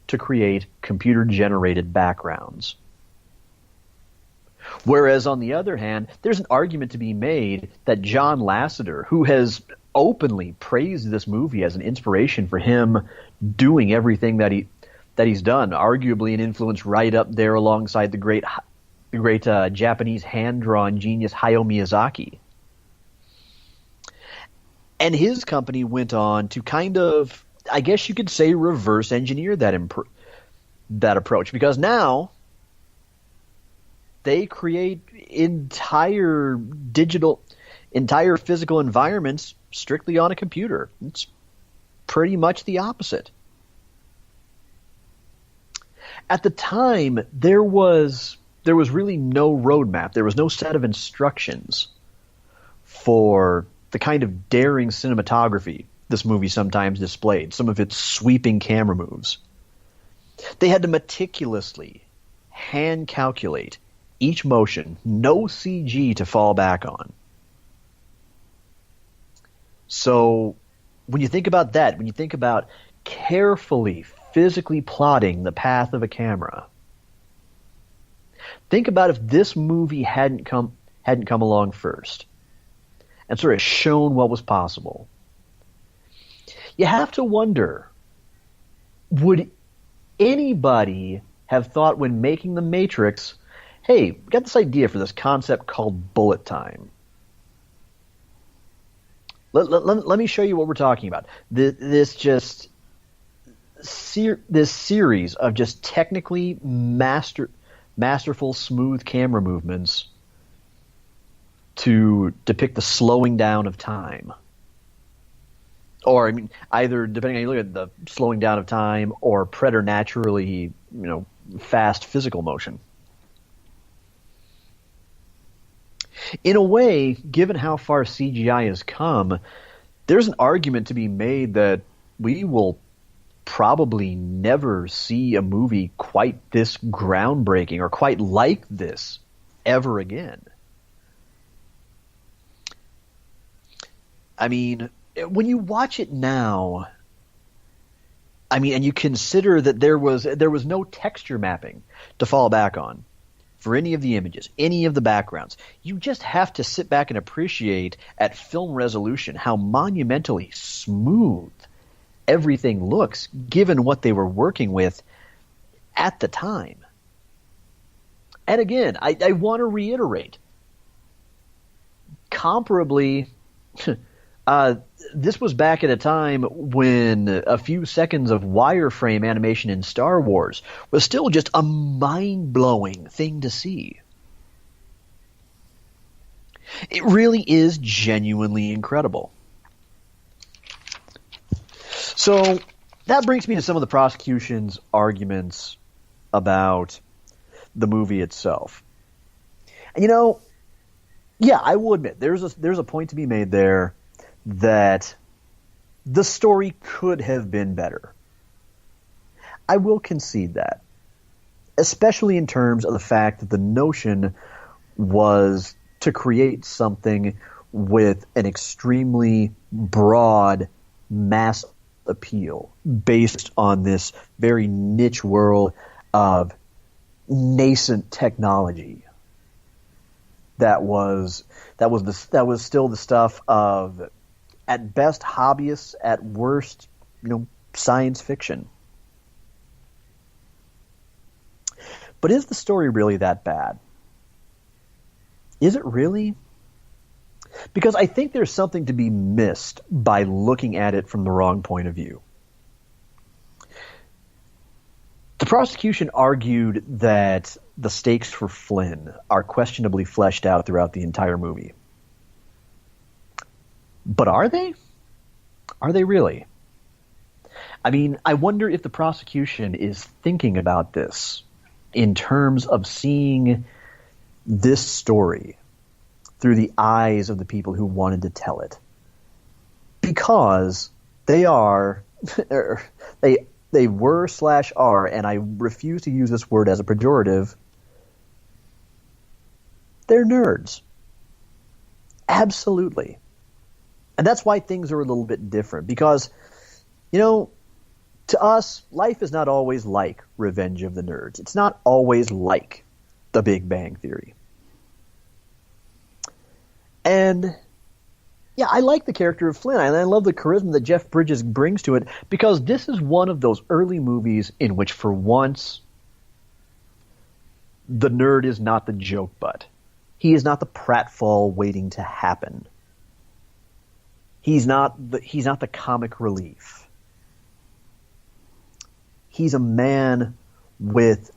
to create computer-generated backgrounds. Whereas, on the other hand, there's an argument to be made that John Lasseter, who has openly praised this movie as an inspiration for him doing everything that he's done, arguably an influence right up there alongside the great Japanese hand-drawn genius Hayao Miyazaki. And his company went on to kind of, I guess you could say, reverse engineer that approach, because now they create entire physical environments strictly on a computer. It's pretty much the opposite. At the time, there was really no roadmap. There was no set of instructions for the kind of daring cinematography this movie sometimes displayed, some of its sweeping camera moves. They had to meticulously hand calculate each motion, no CG to fall back on. So when you think about that, when you think about carefully, physically plotting the path of a camera, think about if this movie hadn't come along first and sort of shown what was possible. You have to wonder, would anybody have thought when making The Matrix, hey, we got this idea for this concept called bullet time. Let me show you what we're talking about. This series of just technically masterful, smooth camera movements to depict the slowing down of time. Or, I mean, either, depending on how you look at the slowing down of time or preternaturally, fast physical motion. In a way, given how far CGI has come, there's an argument to be made that we will probably never see a movie quite this groundbreaking or quite like this ever again. I mean, when you watch it now, and you consider that there was no texture mapping to fall back on for any of the images, any of the backgrounds. You just have to sit back and appreciate at film resolution how monumentally smooth everything looks given what they were working with at the time. And again, I want to reiterate, comparably, this was back at a time when a few seconds of wireframe animation in Star Wars was still just a mind-blowing thing to see. It really is genuinely incredible. So that brings me to some of the prosecution's arguments about the movie itself. And yeah, I will admit there's a point to be made there that the story could have been better. I will concede that, especially in terms of the fact that the notion was to create something with an extremely broad mass appeal based on this very niche world of nascent technology that was still the stuff of, at best, hobbyists, at worst, science fiction. But is the story really that bad? Is it really? Because I think there's something to be missed by looking at it from the wrong point of view. The prosecution argued that the stakes for Flynn are questionably fleshed out throughout the entire movie. But are they? Are they really? I mean, I wonder if the prosecution is thinking about this in terms of seeing this story through the eyes of the people who wanted to tell it. Because they are, they were/are, and I refuse to use this word as a pejorative, they're nerds. Absolutely. And that's why things are a little bit different. Because, to us, life is not always like Revenge of the Nerds. It's not always like The Big Bang Theory. And, yeah, I like the character of Flynn, and I love the charisma that Jeff Bridges brings to it, because this is one of those early movies in which, for once, the nerd is not the joke butt. He is not the pratfall waiting to happen. He's not the comic relief. He's a man with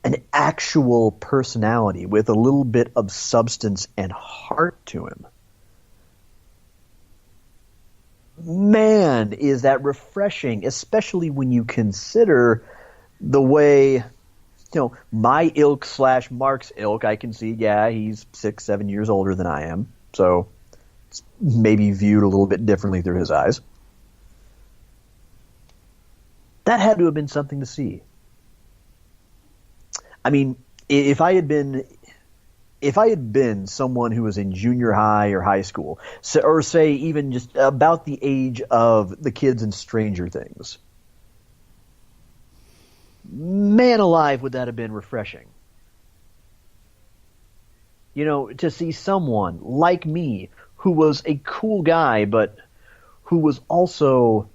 an actual personality, with a little bit of substance and heart to him. Man, is that refreshing, especially when you consider the way, my ilk/Mark's ilk, I can see, yeah, he's 6-7 years older than I am, so maybe viewed a little bit differently through his eyes. That had to have been something to see. I mean, if I had been someone who was in junior high or high school, or say even just about the age of the kids in Stranger Things, man alive, would that have been refreshing. You know, to see someone like me who was a cool guy, but who was also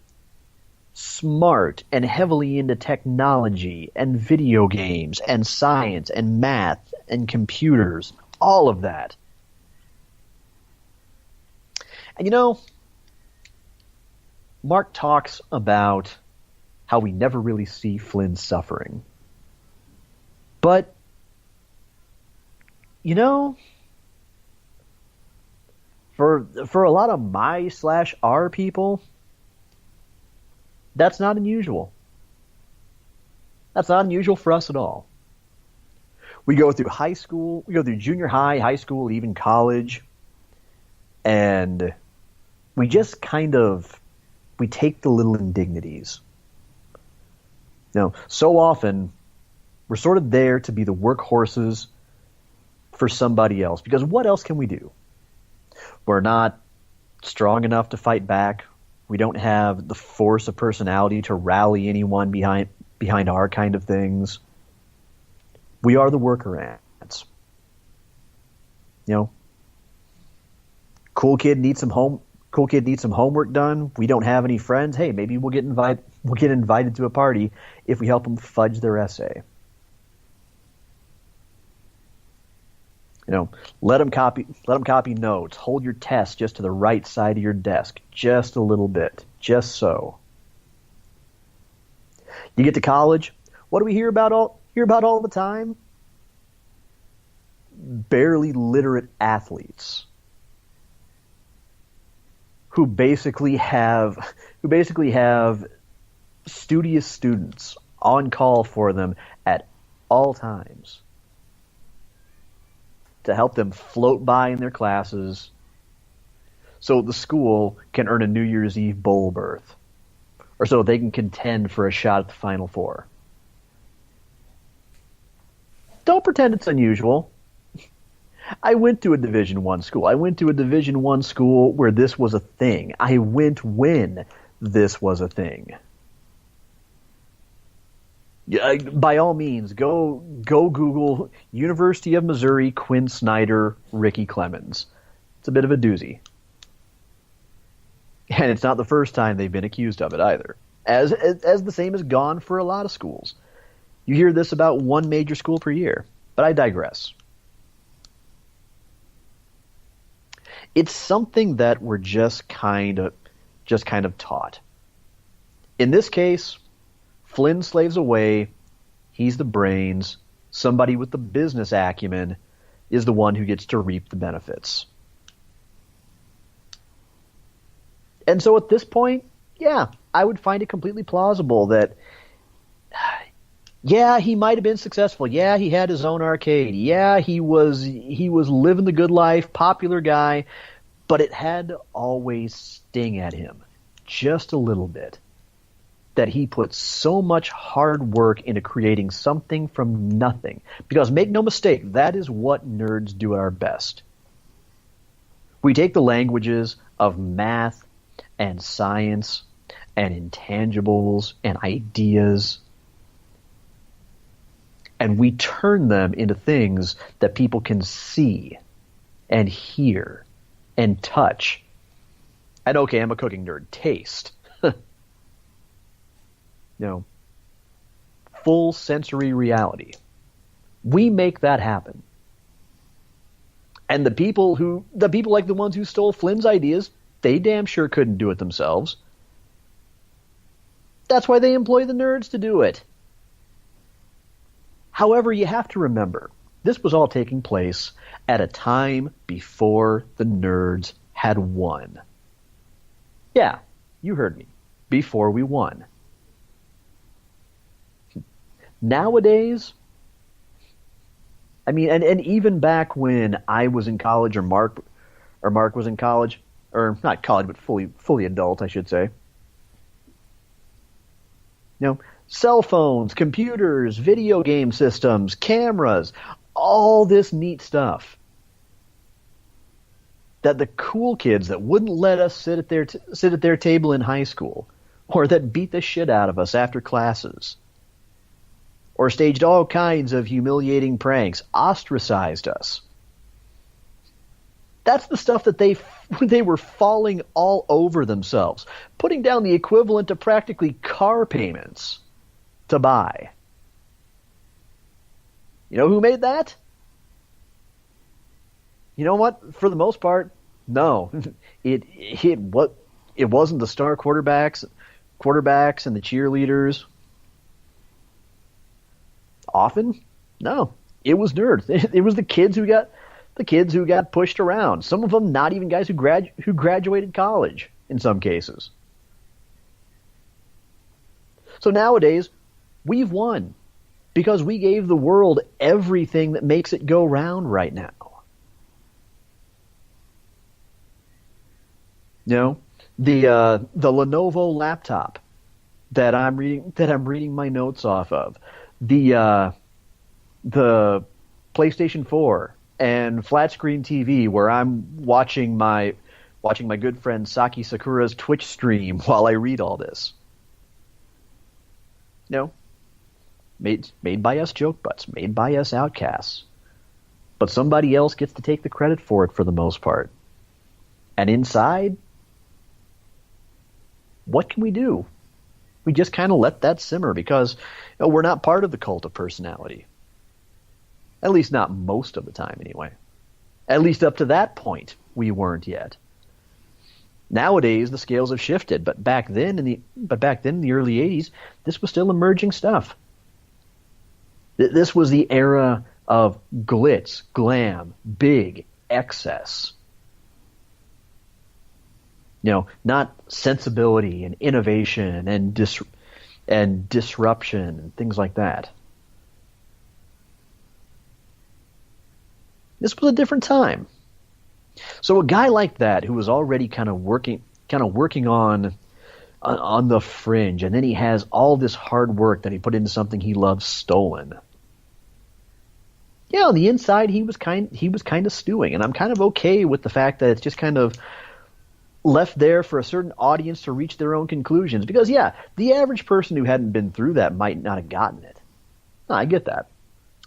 smart and heavily into technology and video games and science and math and computers, all of that. And you know, Mark talks about how we never really see Flynn suffering. But, you know, for a lot of my/our people, that's not unusual. That's not unusual for us at all. We go through high school, we go through junior high school, even college, and we just we take the little indignities. You know, so often we're sort of there to be the workhorses for somebody else, because what else can we do? We're not strong enough to fight back. We don't have the force of personality to rally anyone behind our kind of things. We are the worker ants. You know, cool kid needs some homework done. We don't have any friends. Hey, maybe we'll get invited to a party if we help them fudge their essay. You know, let them copy notes. Hold your test just to the right side of your desk, just a little bit, just so. You get to college, what do we hear about all the time? Barely literate athletes who basically have studious students on call for them at all times to help them float by in their classes so the school can earn a New Year's Eve bowl berth, or so they can contend for a shot at the Final Four. Don't pretend it's unusual. I went to a Division I school. I went to a Division I school where this was a thing. I went when this was a thing. By all means, go Google University of Missouri, Quinn Snyder, Ricky Clemens. It's a bit of a doozy. And it's not the first time they've been accused of it either. As the same has gone for a lot of schools. You hear this about one major school per year, but I digress. It's something that we're just kind of taught. In this case, Flynn slaves away. He's the brains. Somebody with the business acumen is the one who gets to reap the benefits. And so at this point, yeah, I would find it completely plausible that, yeah, he might have been successful. Yeah, he had his own arcade. Yeah, he was living the good life, popular guy, but it had to always sting at him just a little bit that he put so much hard work into creating something from nothing. Because make no mistake, that is what nerds do at our best. We take the languages of math and science and intangibles and ideas, and we turn them into things that people can see and hear and touch. And okay, I'm a cooking nerd. Taste. Full sensory reality. We make that happen. And the people like the ones who stole Flynn's ideas, they damn sure couldn't do it themselves. That's why they employ the nerds to do it. However, you have to remember, this was all taking place at a time before the nerds had won. Yeah, you heard me. Before we won. Nowadays, I mean, and even back when I was in college or Mark was in college, or not college, but fully adult, I should say. Cell phones, computers, video game systems, cameras, all this neat stuff that the cool kids that wouldn't let us sit at their table in high school, or that beat the shit out of us after classes, or staged all kinds of humiliating pranks, ostracized us. That's the stuff that they were falling all over themselves, putting down the equivalent to practically car payments to buy. You know who made that? You know what? For the most part, no. It wasn't the star quarterbacks and the cheerleaders. Often, no. It was nerds. It was the kids who got pushed around. Some of them not even guys who graduated college in some cases. So nowadays, we've won because we gave the world everything that makes it go round right now. The Lenovo laptop that I'm reading my notes off of, the PlayStation 4 and flat screen TV where I'm watching my good friend Saki Sakura's Twitch stream while I read all this. Made by us joke butts, made by us outcasts. But somebody else gets to take the credit for it for the most part. And inside, what can we do? We just kind of let that simmer because we're not part of the cult of personality. At least not most of the time, anyway. At least up to that point, we weren't yet. Nowadays, the scales have shifted, but back then in the early '80s, this was still emerging stuff. This was the era of glitz, glam, big, excess. Not sensibility and innovation and disruption and things like that. This was a different time. So a guy like that who was already kind of working on the fringe, and then he has all this hard work that he put into something he loves stolen. Yeah, on the inside he was kind of stewing, and I'm kind of okay with the fact that it's just kind of left there for a certain audience to reach their own conclusions. Because yeah, the average person who hadn't been through that might not have gotten it. No, I get that.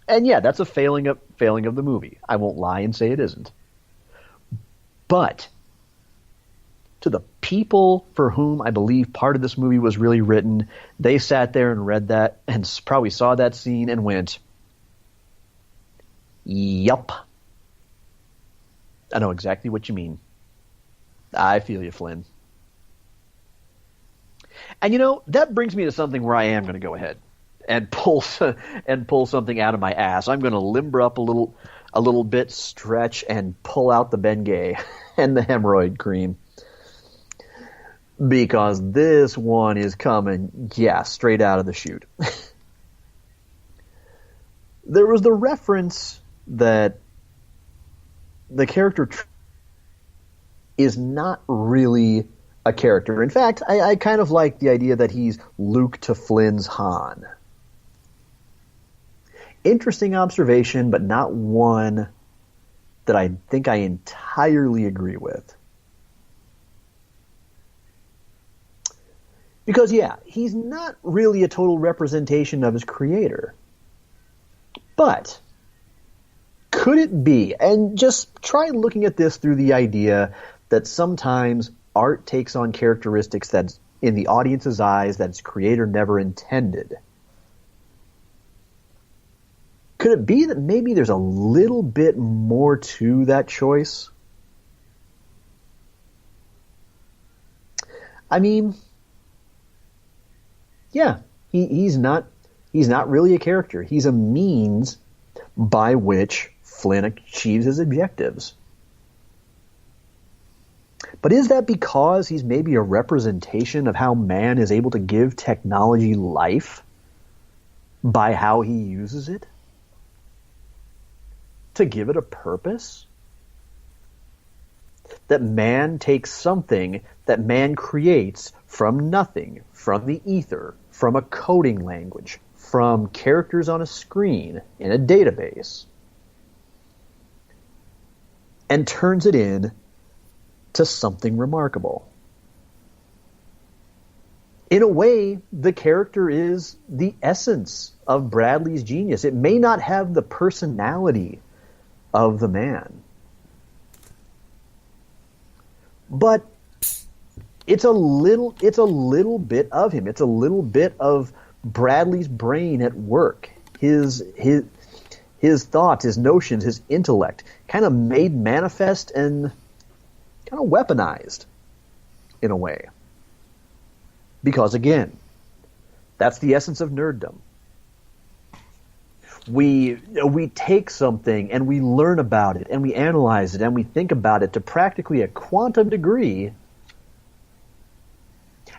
And yeah, that's a failing of the movie. I won't lie and say it isn't. But to the people for whom I believe part of this movie was really written, they sat there and read that and probably saw that scene and went, yup. I know exactly what you mean. I feel you, Flynn. And that brings me to something where I am going to go ahead and pull something out of my ass. I'm going to limber up a little bit, stretch, and pull out the Bengay and the hemorrhoid cream. Because this one is coming, straight out of the chute. There was the reference that the character is not really a character. In fact, I kind of like the idea that he's Luke to Flynn's Han. Interesting observation, but not one that I think I entirely agree with. Because, he's not really a total representation of his creator. But could it be, and just try looking at this through the idea that sometimes art takes on characteristics that's in the audience's eyes that its creator never intended. Could it be that maybe there's a little bit more to that choice? I mean, he's not really a character. He's a means by which Flynn achieves his objectives. But is that because he's maybe a representation of how man is able to give technology life by how he uses it? To give it a purpose? that man takes something that man creates from nothing, from the ether, from a coding language, from characters on a screen in a database, and turns it in to something remarkable. In a way, the character is the essence of Bradley's genius. It may not have the personality of the man, but it's a little bit of him. It's a little bit of Bradley's brain at work. His thoughts, his notions, his intellect, kind of made manifest and kind of weaponized in a way. Because again, that's the essence of nerddom. We take something and we learn about it and we analyze it and we think about it to practically a quantum degree.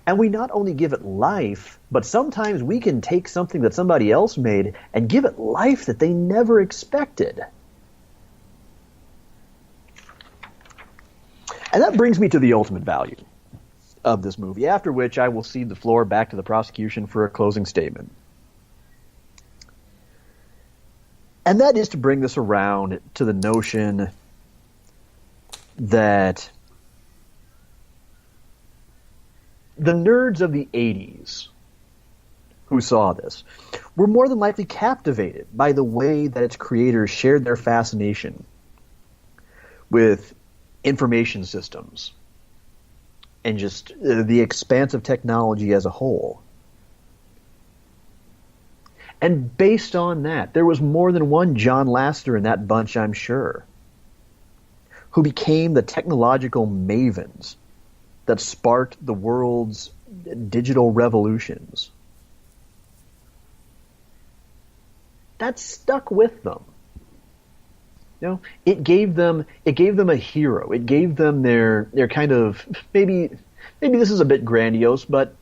And we not only give it life, but sometimes we can take something that somebody else made and give it life that they never expected. And that brings me to the ultimate value of this movie, after which I will cede the floor back to the prosecution for a closing statement. And that is to bring this around to the notion that the nerds of the 80s who saw this were more than likely captivated by the way that its creators shared their fascination with information systems and just the expanse of technology as a whole. And based on that, there was more than one John Lasseter in that bunch, I'm sure, who became the technological mavens that sparked the world's digital revolutions. That stuck with them. You know, it gave them a hero. It gave them their kind of, maybe this is a bit grandiose, but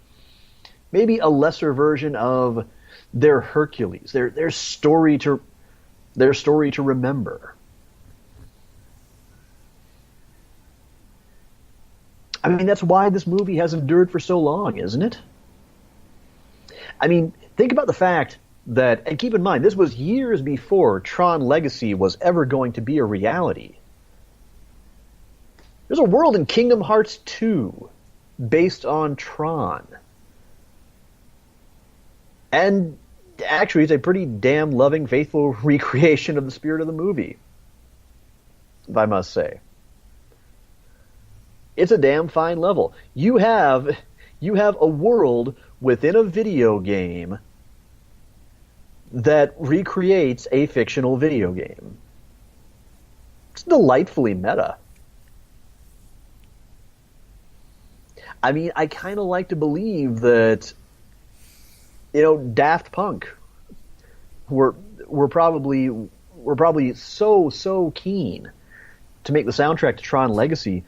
maybe a lesser version of their Hercules, their story to remember. I mean, that's why this movie has endured for so long, isn't it? I mean, think about the fact that, and keep in mind, this was years before Tron Legacy was ever going to be a reality. There's a world in Kingdom Hearts 2 based on Tron. And actually, it's a pretty damn loving, faithful recreation of the spirit of the movie, if I must say. It's a damn fine level. You have a world within a video game that recreates a fictional video game. It's delightfully meta. I mean, I kind of like to believe that, you know, Daft Punk were probably so keen to make the soundtrack to Tron Legacy,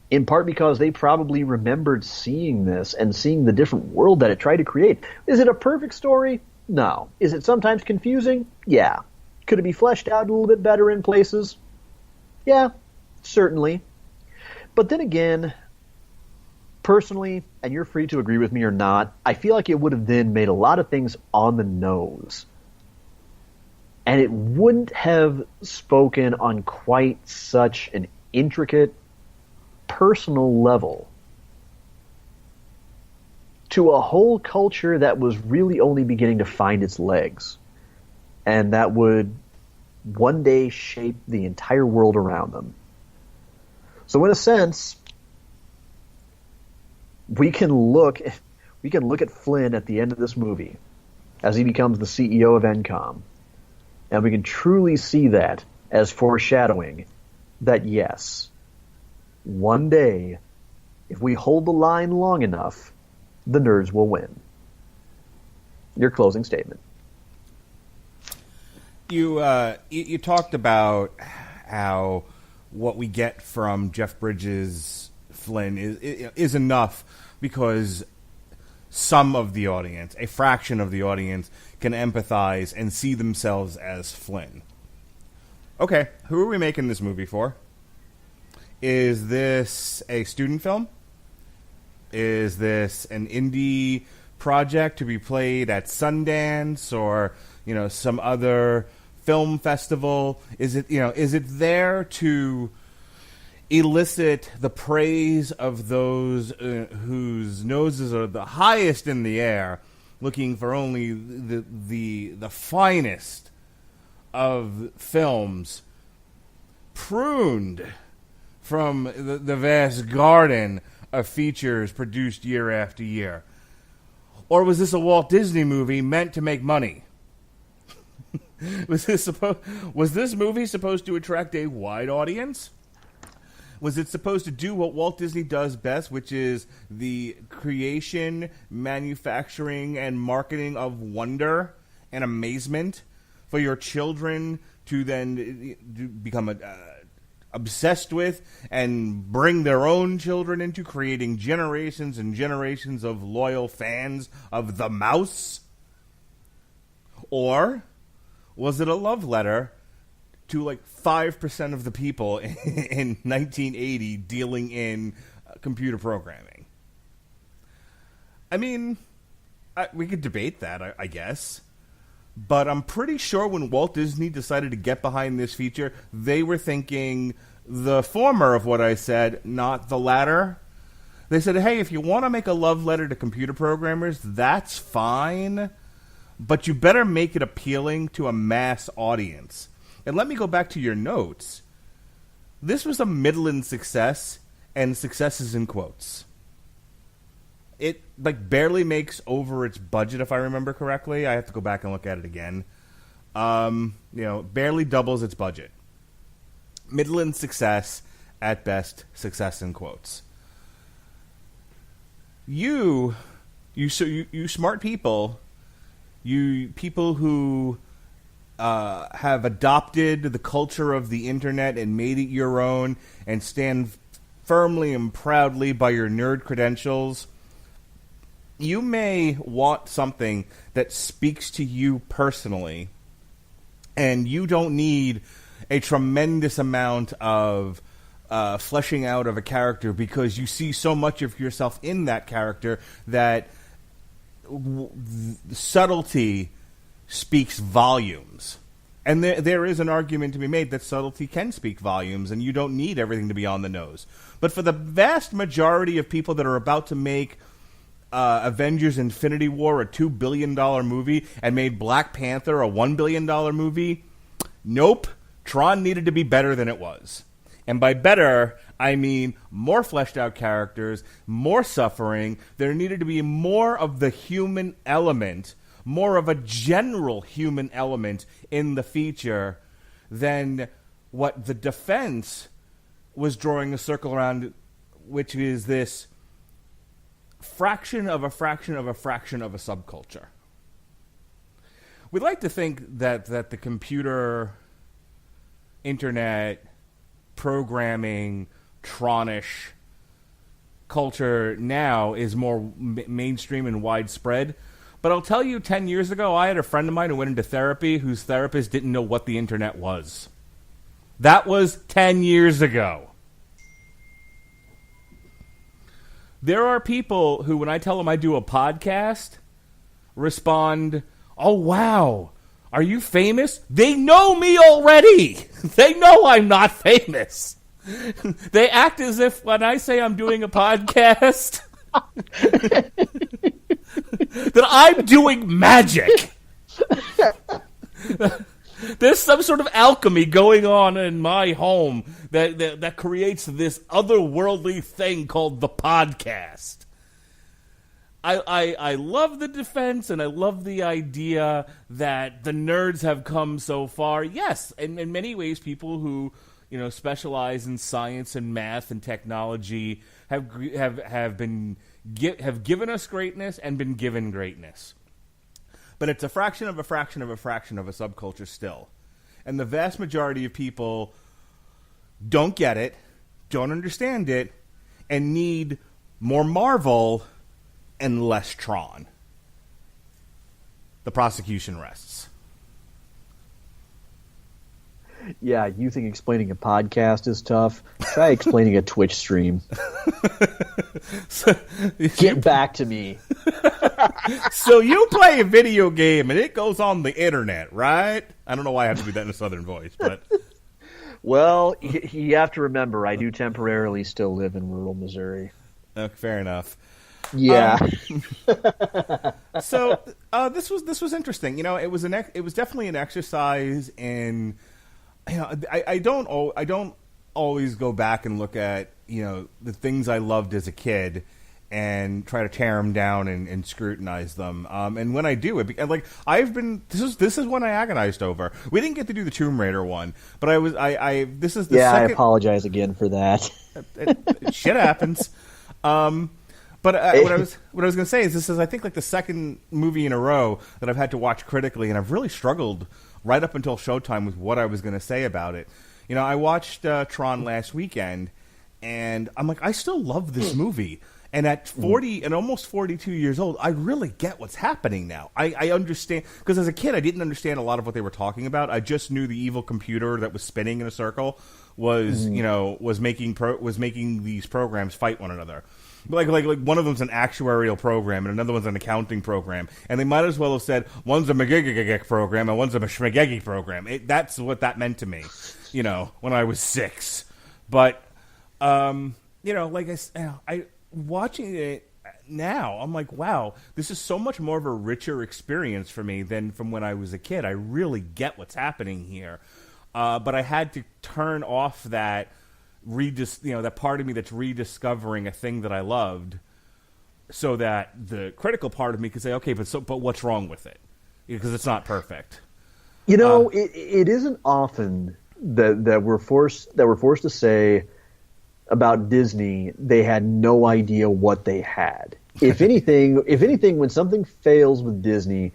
in part because they probably remembered seeing this and seeing the different world that it tried to create. Is it a perfect story? No. Is it sometimes confusing? Yeah. Could it be fleshed out a little bit better in places? Yeah, certainly. But then again, personally, and you're free to agree with me or not, I feel like it would have then made a lot of things on the nose. And it wouldn't have spoken on quite such an intricate, personal level to a whole culture that was really only beginning to find its legs, and that would one day shape the entire world around them. So in a sense, we can look at Flynn at the end of this movie as he becomes the CEO of Encom, and we can truly see that as foreshadowing that yes, one day, if we hold the line long enough, the nerds will win. Your closing statement. You talked about how what we get from Jeff Bridges' Flynn is enough because some of the audience, a fraction of the audience, can empathize and see themselves as Flynn. Okay, who are we making this movie for? is this a student film? Is this an indie project to be played at Sundance or, some other film festival? Is it there to elicit the praise of those whose noses are the highest in the air, looking for only the finest of films, pruned from the vast garden of features produced year after year? Or was this a Walt Disney movie meant to make money? Was this movie supposed to attract a wide audience? Was it supposed to do what Walt Disney does best, which is the creation, manufacturing, and marketing of wonder and amazement for your children to then become obsessed with and bring their own children into, creating generations and generations of loyal fans of the mouse? Or was it a love letter to 5% of the people in 1980 dealing in computer programming? I mean, we could debate that, I guess. But I'm pretty sure when Walt Disney decided to get behind this feature, they were thinking the former of what I said, not the latter. They said, hey, if you want to make a love letter to computer programmers, that's fine, but you better make it appealing to a mass audience. And let me go back to your notes. This was a middling success, and success is in quotes. It barely makes over its budget, if I remember correctly. I have to go back and look at it again. Barely doubles its budget. Middling success, at best, success in quotes. You smart people, you people who have adopted the culture of the internet and made it your own and stand firmly and proudly by your nerd credentials, you may want something that speaks to you personally, and you don't need a tremendous amount of fleshing out of a character because you see so much of yourself in that character that subtlety speaks volumes. And there is an argument to be made that subtlety can speak volumes, and you don't need everything to be on the nose. But for the vast majority of people that are about to make Avengers Infinity War a $2 billion movie and made Black Panther a $1 billion movie, nope, Tron needed to be better than it was. And by better, I mean more fleshed out characters, more suffering. There needed to be more of the human element, more of a general human element in the feature than what the defense was drawing a circle around, which is this fraction of a fraction of a fraction of a subculture. We'd like to think that the computer, internet, programming, Tronish culture now is more mainstream and widespread. But I'll tell you, 10 years ago, I had a friend of mine who went into therapy whose therapist didn't know what the internet was. That was 10 years ago. There are people who, when I tell them I do a podcast, respond, "Oh, wow, are you famous?" They know me already. They know I'm not famous. They act as if when I say I'm doing a podcast, that I'm doing magic. There's some sort of alchemy going on in my home that creates this otherworldly thing called the podcast. I love the defense, and I love the idea that the nerds have come so far. Yes, and in many ways, people who specialize in science and math and technology have given us greatness and been given greatness. But it's a fraction of a fraction of a fraction of a subculture still. And the vast majority of people don't get it, don't understand it, and need more Marvel and less Tron. The prosecution rests. Yeah, you think explaining a podcast is tough? Try explaining a Twitch stream. Get back to me. So you play a video game and it goes on the internet, right? I don't know why I have to do that in a southern voice, but... Well, you have to remember, I do temporarily still live in rural Missouri. Fair enough. Yeah. So this was interesting. You know, it was definitely an exercise in. You know, I don't always go back and look at, you know, the things I loved as a kid and try to tear them down and scrutinize them. And when I do it, like this is one I agonized over. We didn't get to do the Tomb Raider one, but this is the second. I apologize again for that. Shit happens. But what I was going to say is this is, I think, like the second movie in a row that I've had to watch critically, and I've really struggled right up until Showtime with what I was going to say about it. You know, I watched Tron last weekend, and I'm like, I still love this movie. And at 40 and almost 42 years old, I really get what's happening now. I understand, because as a kid, I didn't understand a lot of what they were talking about. I just knew the evil computer that was spinning in a circle was, you know, was making these programs fight one another. Like one of them's an actuarial program and another one's an accounting program, and they might as well have said one's a McGiggig program and one's a Schmegegi program. That's what that meant to me, you know, when I was 6. But you know, like I watching it now, I'm like, wow, this is so much more of a richer experience for me than from when I was a kid. I really get what's happening here, but I had to turn off that. That part of me that's rediscovering a thing that I loved, so that the critical part of me could say, okay, but what's wrong with it? Because it's not perfect. You know, it isn't often that we're forced to say about Disney they had no idea what they had. If anything, when something fails with Disney,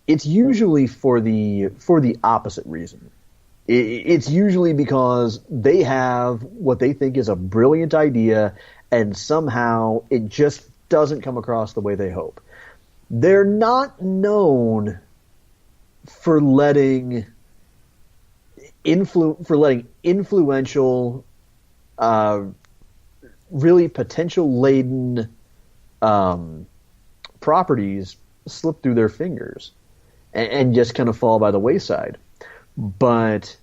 it's usually for the opposite reason. It's usually because they have what they think is a brilliant idea, and somehow it just doesn't come across the way they hope. They're not known for letting influential, really potential-laden properties slip through their fingers and just kind of fall by the wayside. But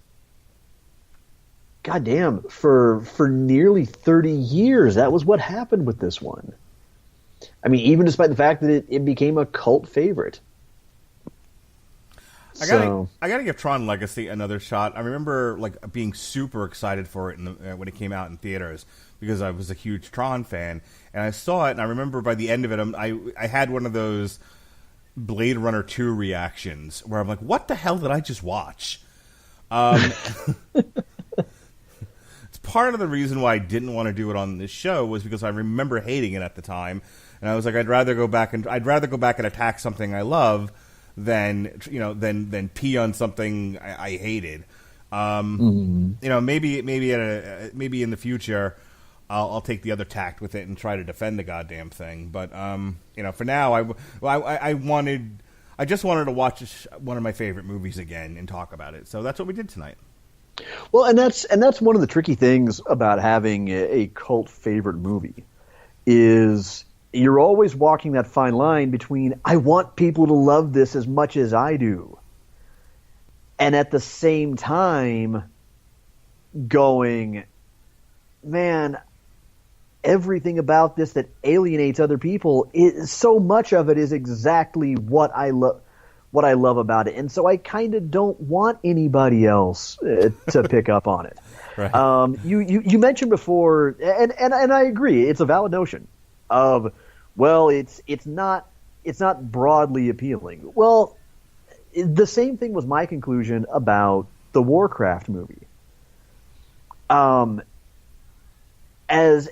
goddamn, for nearly 30 years, that was what happened with this one. I mean, even despite the fact that it became a cult favorite. I gotta give Tron Legacy another shot. I remember like being super excited for it when it came out in theaters because I was a huge Tron fan, and I saw it, and I remember by the end of it, I had one of those Blade Runner 2 reactions where I'm like, what the hell did I just watch? It's part of the reason why I didn't want to do it on this show was because I remember hating it at the time, and I was like, I'd rather go back and attack something I love than pee on something I hated. You know, maybe in the future I'll take the other tact with it and try to defend the goddamn thing. But you know, for now, I just wanted to watch one of my favorite movies again and talk about it. So that's what we did tonight. Well, and that's one of the tricky things about having a cult favorite movie is you're always walking that fine line between I want people to love this as much as I do, and at the same time going, man, everything about this that alienates other people, so much of it is exactly what I love about it, and so I kind of don't want anybody else to pick up on it. Right. You mentioned before, and I agree, it's a valid notion of, well, it's not broadly appealing. Well, the same thing was my conclusion about the Warcraft movie. As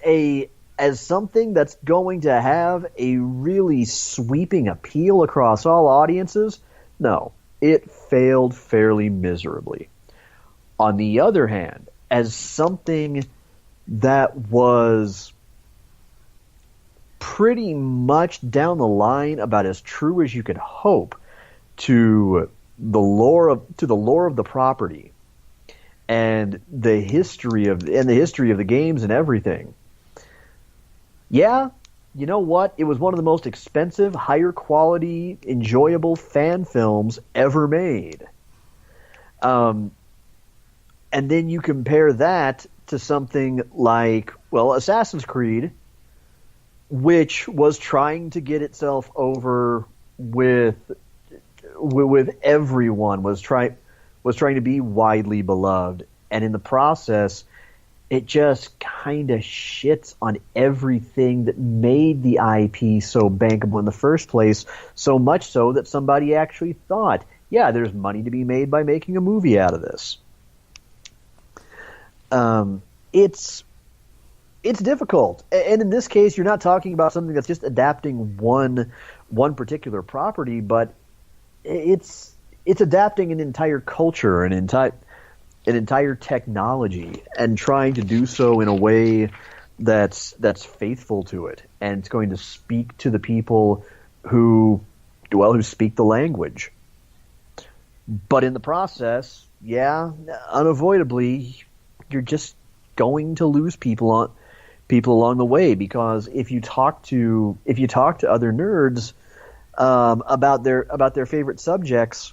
something that's going to have a really sweeping appeal across all audiences, no, it failed fairly miserably. On the other hand, as something that was pretty much down the line about as true as you could hope to the lore of the property, and the history of the games and everything. Yeah, you know what? It was one of the most expensive, higher quality, enjoyable fan films ever made. And then you compare that to something like, well, Assassin's Creed, which was trying to get itself over with everyone, was trying to be widely beloved, and in the process, it just kind of shits on everything that made the IP so bankable in the first place, so much so that somebody actually thought, yeah, there's money to be made by making a movie out of this. It's difficult, and in this case, you're not talking about something that's just adapting one particular property, but it's adapting an entire culture, an entire technology, and trying to do so in a way that's faithful to it, and it's going to speak to the people who speak the language. But in the process, yeah, unavoidably, you're just going to lose people along the way, because if you talk to other nerds about their favorite subjects,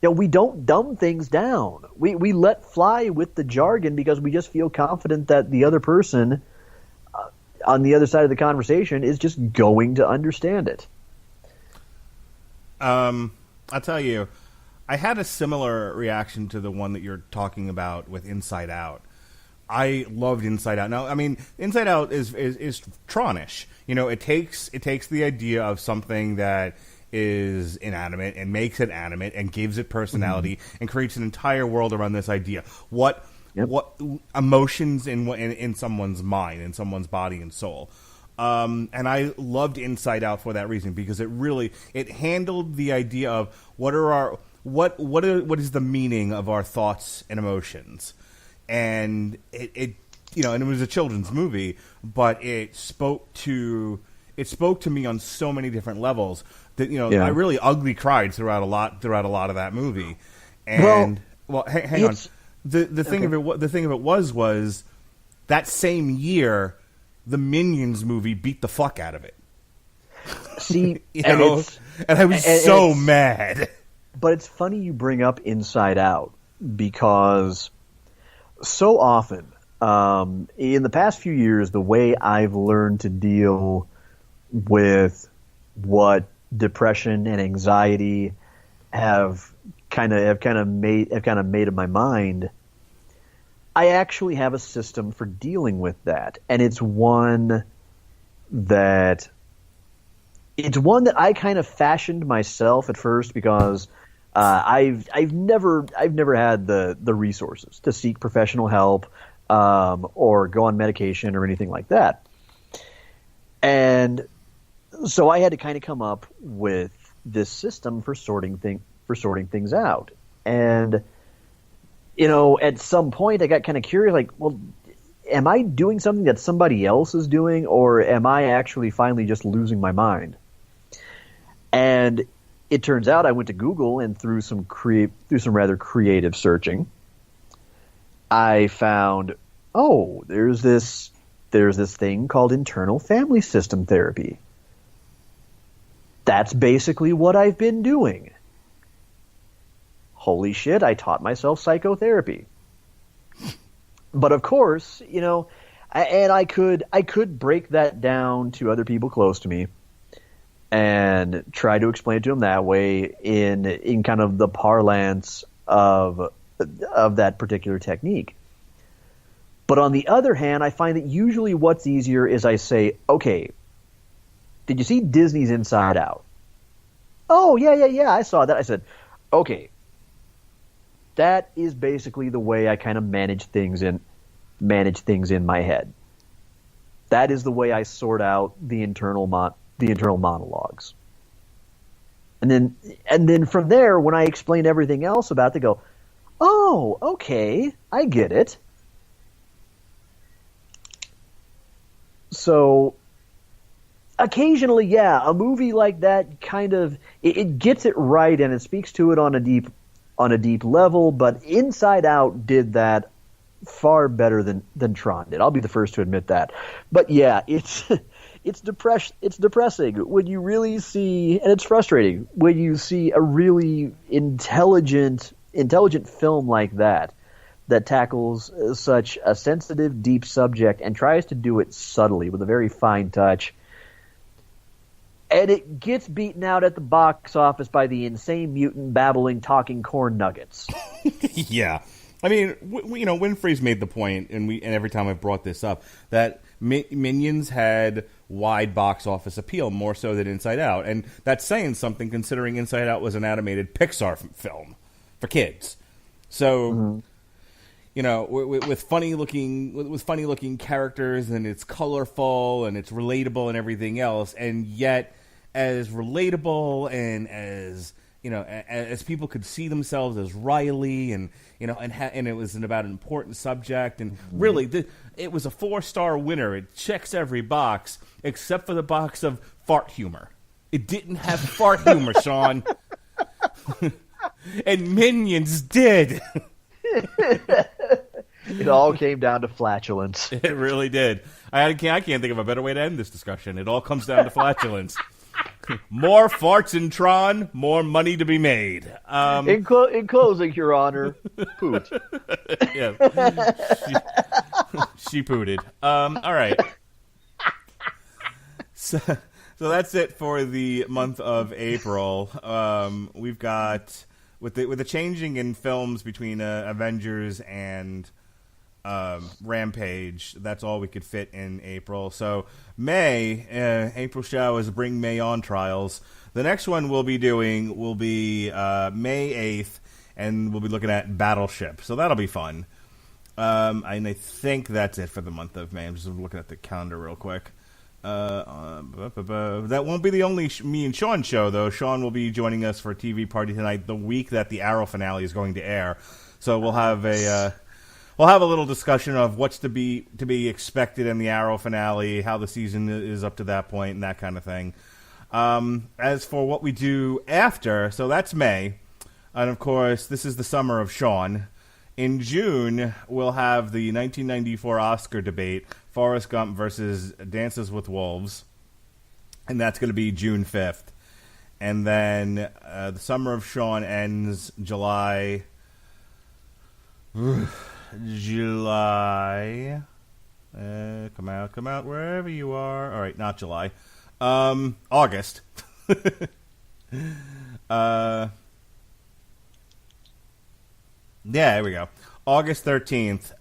we don't dumb things down. We let fly with the jargon because we just feel confident that the other person on the other side of the conversation is just going to understand it. I'll tell you, I had a similar reaction to the one that you're talking about with Inside Out. I loved Inside Out. Now, I mean, Inside Out is Tronish. It takes the idea of something that is inanimate and makes it animate and gives it personality and creates an entire world around this idea. What emotions in someone's mind, in someone's body and soul. And I loved Inside Out for that reason, because it handled the idea of what is the meaning of our thoughts and emotions. And it and it was a children's movie, but it spoke to me on so many different levels that I really ugly cried throughout a lot of that movie. And hang on, the thing of it was that same year the Minions movie beat the fuck out of it. See, and I was so mad. But it's funny you bring up Inside Out, because so often, in the past few years, the way I've learned to deal with what depression and anxiety have kind of made of my mind, I actually have a system for dealing with that, and it's one that I kind of fashioned myself at first, because I've never had the resources to seek professional help or go on medication or anything like that. And so I had to kind of come up with this system for sorting things out. And at some point I got kind of curious, like, well, am I doing something that somebody else is doing, or am I actually finally just losing my mind? And it turns out I went to Google, and through some rather creative searching, I found, there's this thing called internal family system therapy. That's basically what I've been doing. Holy shit, I taught myself psychotherapy. But of course, I could break that down to other people close to me and try to explain it to them that way in kind of the parlance of that particular technique. But on the other hand, I find that usually what's easier is I say, okay, did you see Disney's Inside Out? Oh, yeah, I saw that. I said, okay, that is basically the way I kind of manage things in my head. That is the way I sort out the internal monologues. And then from there, when I explain everything else about it, they go, oh, okay, I get it. So occasionally, yeah, a movie like that kind of it gets it right, and it speaks to it on on a deep level, but Inside Out did that far better than Tron did. I'll be the first to admit that. But yeah, it's depressing when you really see, and it's frustrating when you see a really intelligent film like that tackles such a sensitive, deep subject and tries to do it subtly with a very fine touch. And it gets beaten out at the box office by the insane mutant babbling talking corn nuggets. Yeah. I mean, Winfrey's made the point, and every time I've brought this up, that Minions had wide box office appeal, more so than Inside Out. And that's saying something, considering Inside Out was an animated Pixar film for kids. So, with funny looking characters, and it's colorful and it's relatable and everything else, and yet as relatable and as people could see themselves as Riley, and it was about an important subject, and really it was a 4-star winner. It checks every box except for the box of fart humor. It didn't have fart humor, Sean, and Minions did. It all came down to flatulence. It really did. I can't think of a better way to end this discussion. It all comes down to flatulence. More farts in Tron, more money to be made. In closing, Your Honor, poot. Yeah, she pooted. All right. So that's it for the month of April. We've got with the changing in films between Avengers and Rampage. That's all we could fit in April. So May, April show is Bring May On Trials. The next one we'll be doing will be May 8th, and we'll be looking at Battleship. So that'll be fun. And I think that's it for the month of May. I'm just looking at the calendar real quick. That won't be the only me and Sean show, though. Sean will be joining us for a TV party tonight, the week that the Arrow finale is going to air. So we'll have a little discussion of what's to be expected in the Arrow finale, how the season is up to that point, and that kind of thing. As for what we do after, so that's May, and of course this is the summer of Sean. In June, we'll have the 1994 Oscar debate, Forrest Gump versus Dances with Wolves, and that's going to be June 5th. And then the summer of Sean ends July. Come out, wherever you are. All right, not July. August. Yeah, there we go. August 13th.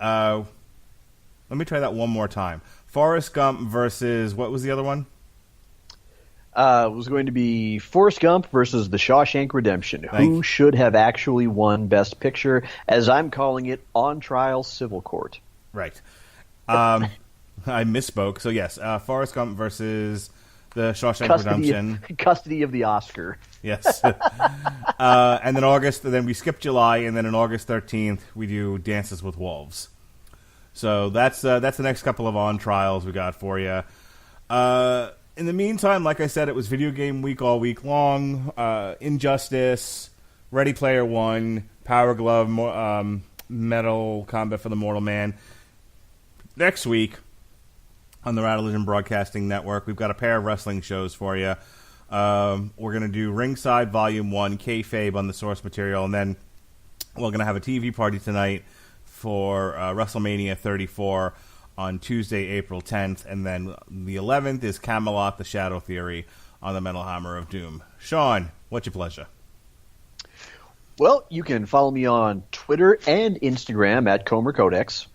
Let me try that one more time. Forrest Gump versus, what was the other one? It was going to be Forrest Gump versus The Shawshank Redemption. Who should have actually won Best Picture, as I'm calling it, On Trial Civil Court. Right. I misspoke. So, yes, Forrest Gump versus The Shawshank Redemption. Custody of the Oscar. Yes. And then August, then we skip July, and then on August 13th, we do Dances with Wolves. So that's the next couple of on trials we got for you. In the meantime, like I said, it was video game week all week long. Injustice, Ready Player One, Power Glove, Metal Combat for the Mortal Man. Next week on the Rattlevision Broadcasting Network, we've got a pair of wrestling shows for you. We're going to do Ringside Volume 1, Kayfabe on the source material, and then we're going to have a TV party tonight for WrestleMania 34 on Tuesday, April 10th, and then the 11th is Camelot, the Shadow Theory on the Metal Hammer of Doom. Sean, what's your pleasure? Well, you can follow me on Twitter and Instagram at Comer Codex.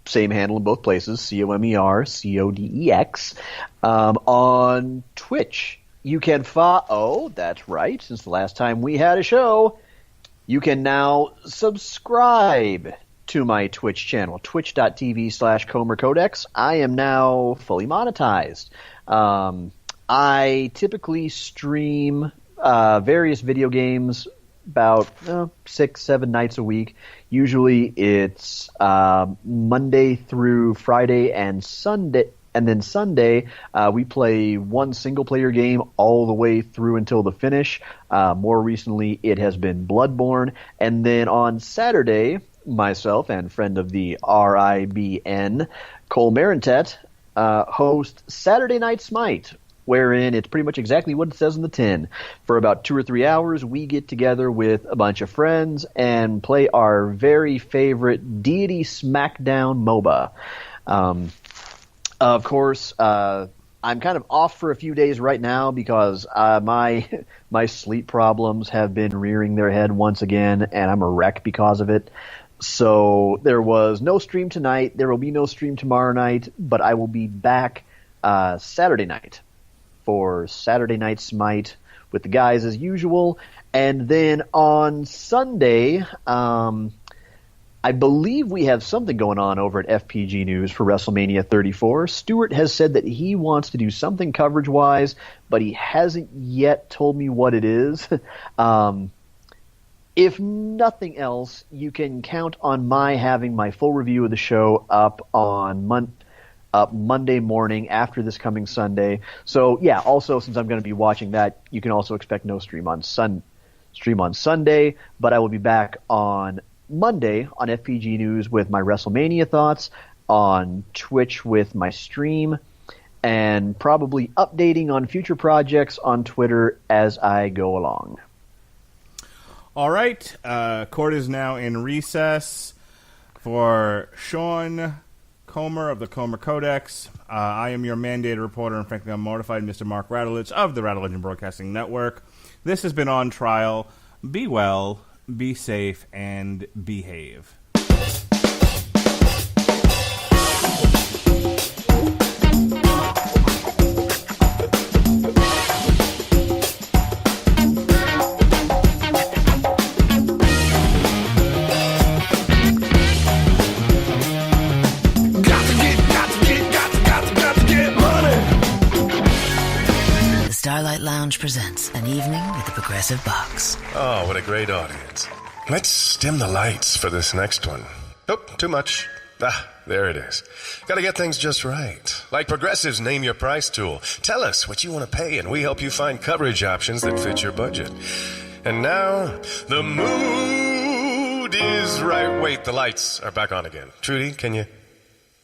Same handle in both places, ComerCodex. On Twitch, you can follow, that's right, since the last time we had a show, you can now subscribe to my Twitch channel, twitch.tv/ComerCodex. I am now fully monetized. I typically stream various video games about 6-7 nights a week. Usually it's Monday through Friday and Sunday. And then Sunday, we play one single-player game all the way through until the finish. More recently, it has been Bloodborne. And then on Saturday, myself and friend of the RIBN, Cole Marentet, host Saturday Night Smite, wherein it's pretty much exactly what it says in the tin. For about 2 or 3 hours, we get together with a bunch of friends and play our very favorite Deity Smackdown MOBA. Of course, I'm kind of off for a few days right now because my sleep problems have been rearing their head once again, and I'm a wreck because of it. So there was no stream tonight. There will be no stream tomorrow night, but I will be back Saturday night for Saturday Night Smite with the guys as usual. And then on Sunday, I believe we have something going on over at FPG News for WrestleMania 34. Stuart has said that he wants to do something coverage-wise, but he hasn't yet told me what it is. If nothing else, you can count on my having my full review of the show up on Monday morning after this coming Sunday. So, yeah, also, since I'm going to be watching that, you can also expect no stream on Sunday, but I will be back on Monday on FPG News with my WrestleMania thoughts, on Twitch with my stream, and probably updating on future projects on Twitter as I go along. All right, court is now in recess for Sean Comer of the Comer Codex. I am your mandated reporter, and frankly, I'm mortified, Mr. Mark Radulich of the Radulich and Broadcasting Network. This has been On Trial. Be well, be safe, and behave. Starlight Lounge presents An Evening with the Progressive Box. Oh, what a great audience. Let's dim the lights for this next one. Nope, too much. There it is. Gotta get things just right. Like Progressive's Name Your Price tool. Tell us what you want to pay, and we help you find coverage options that fit your budget. And now, the mood is right. Wait, the lights are back on again. Trudy, can you?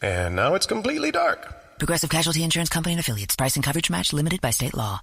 And now it's completely dark. Progressive Casualty Insurance Company and Affiliates. Price and coverage match limited by state law.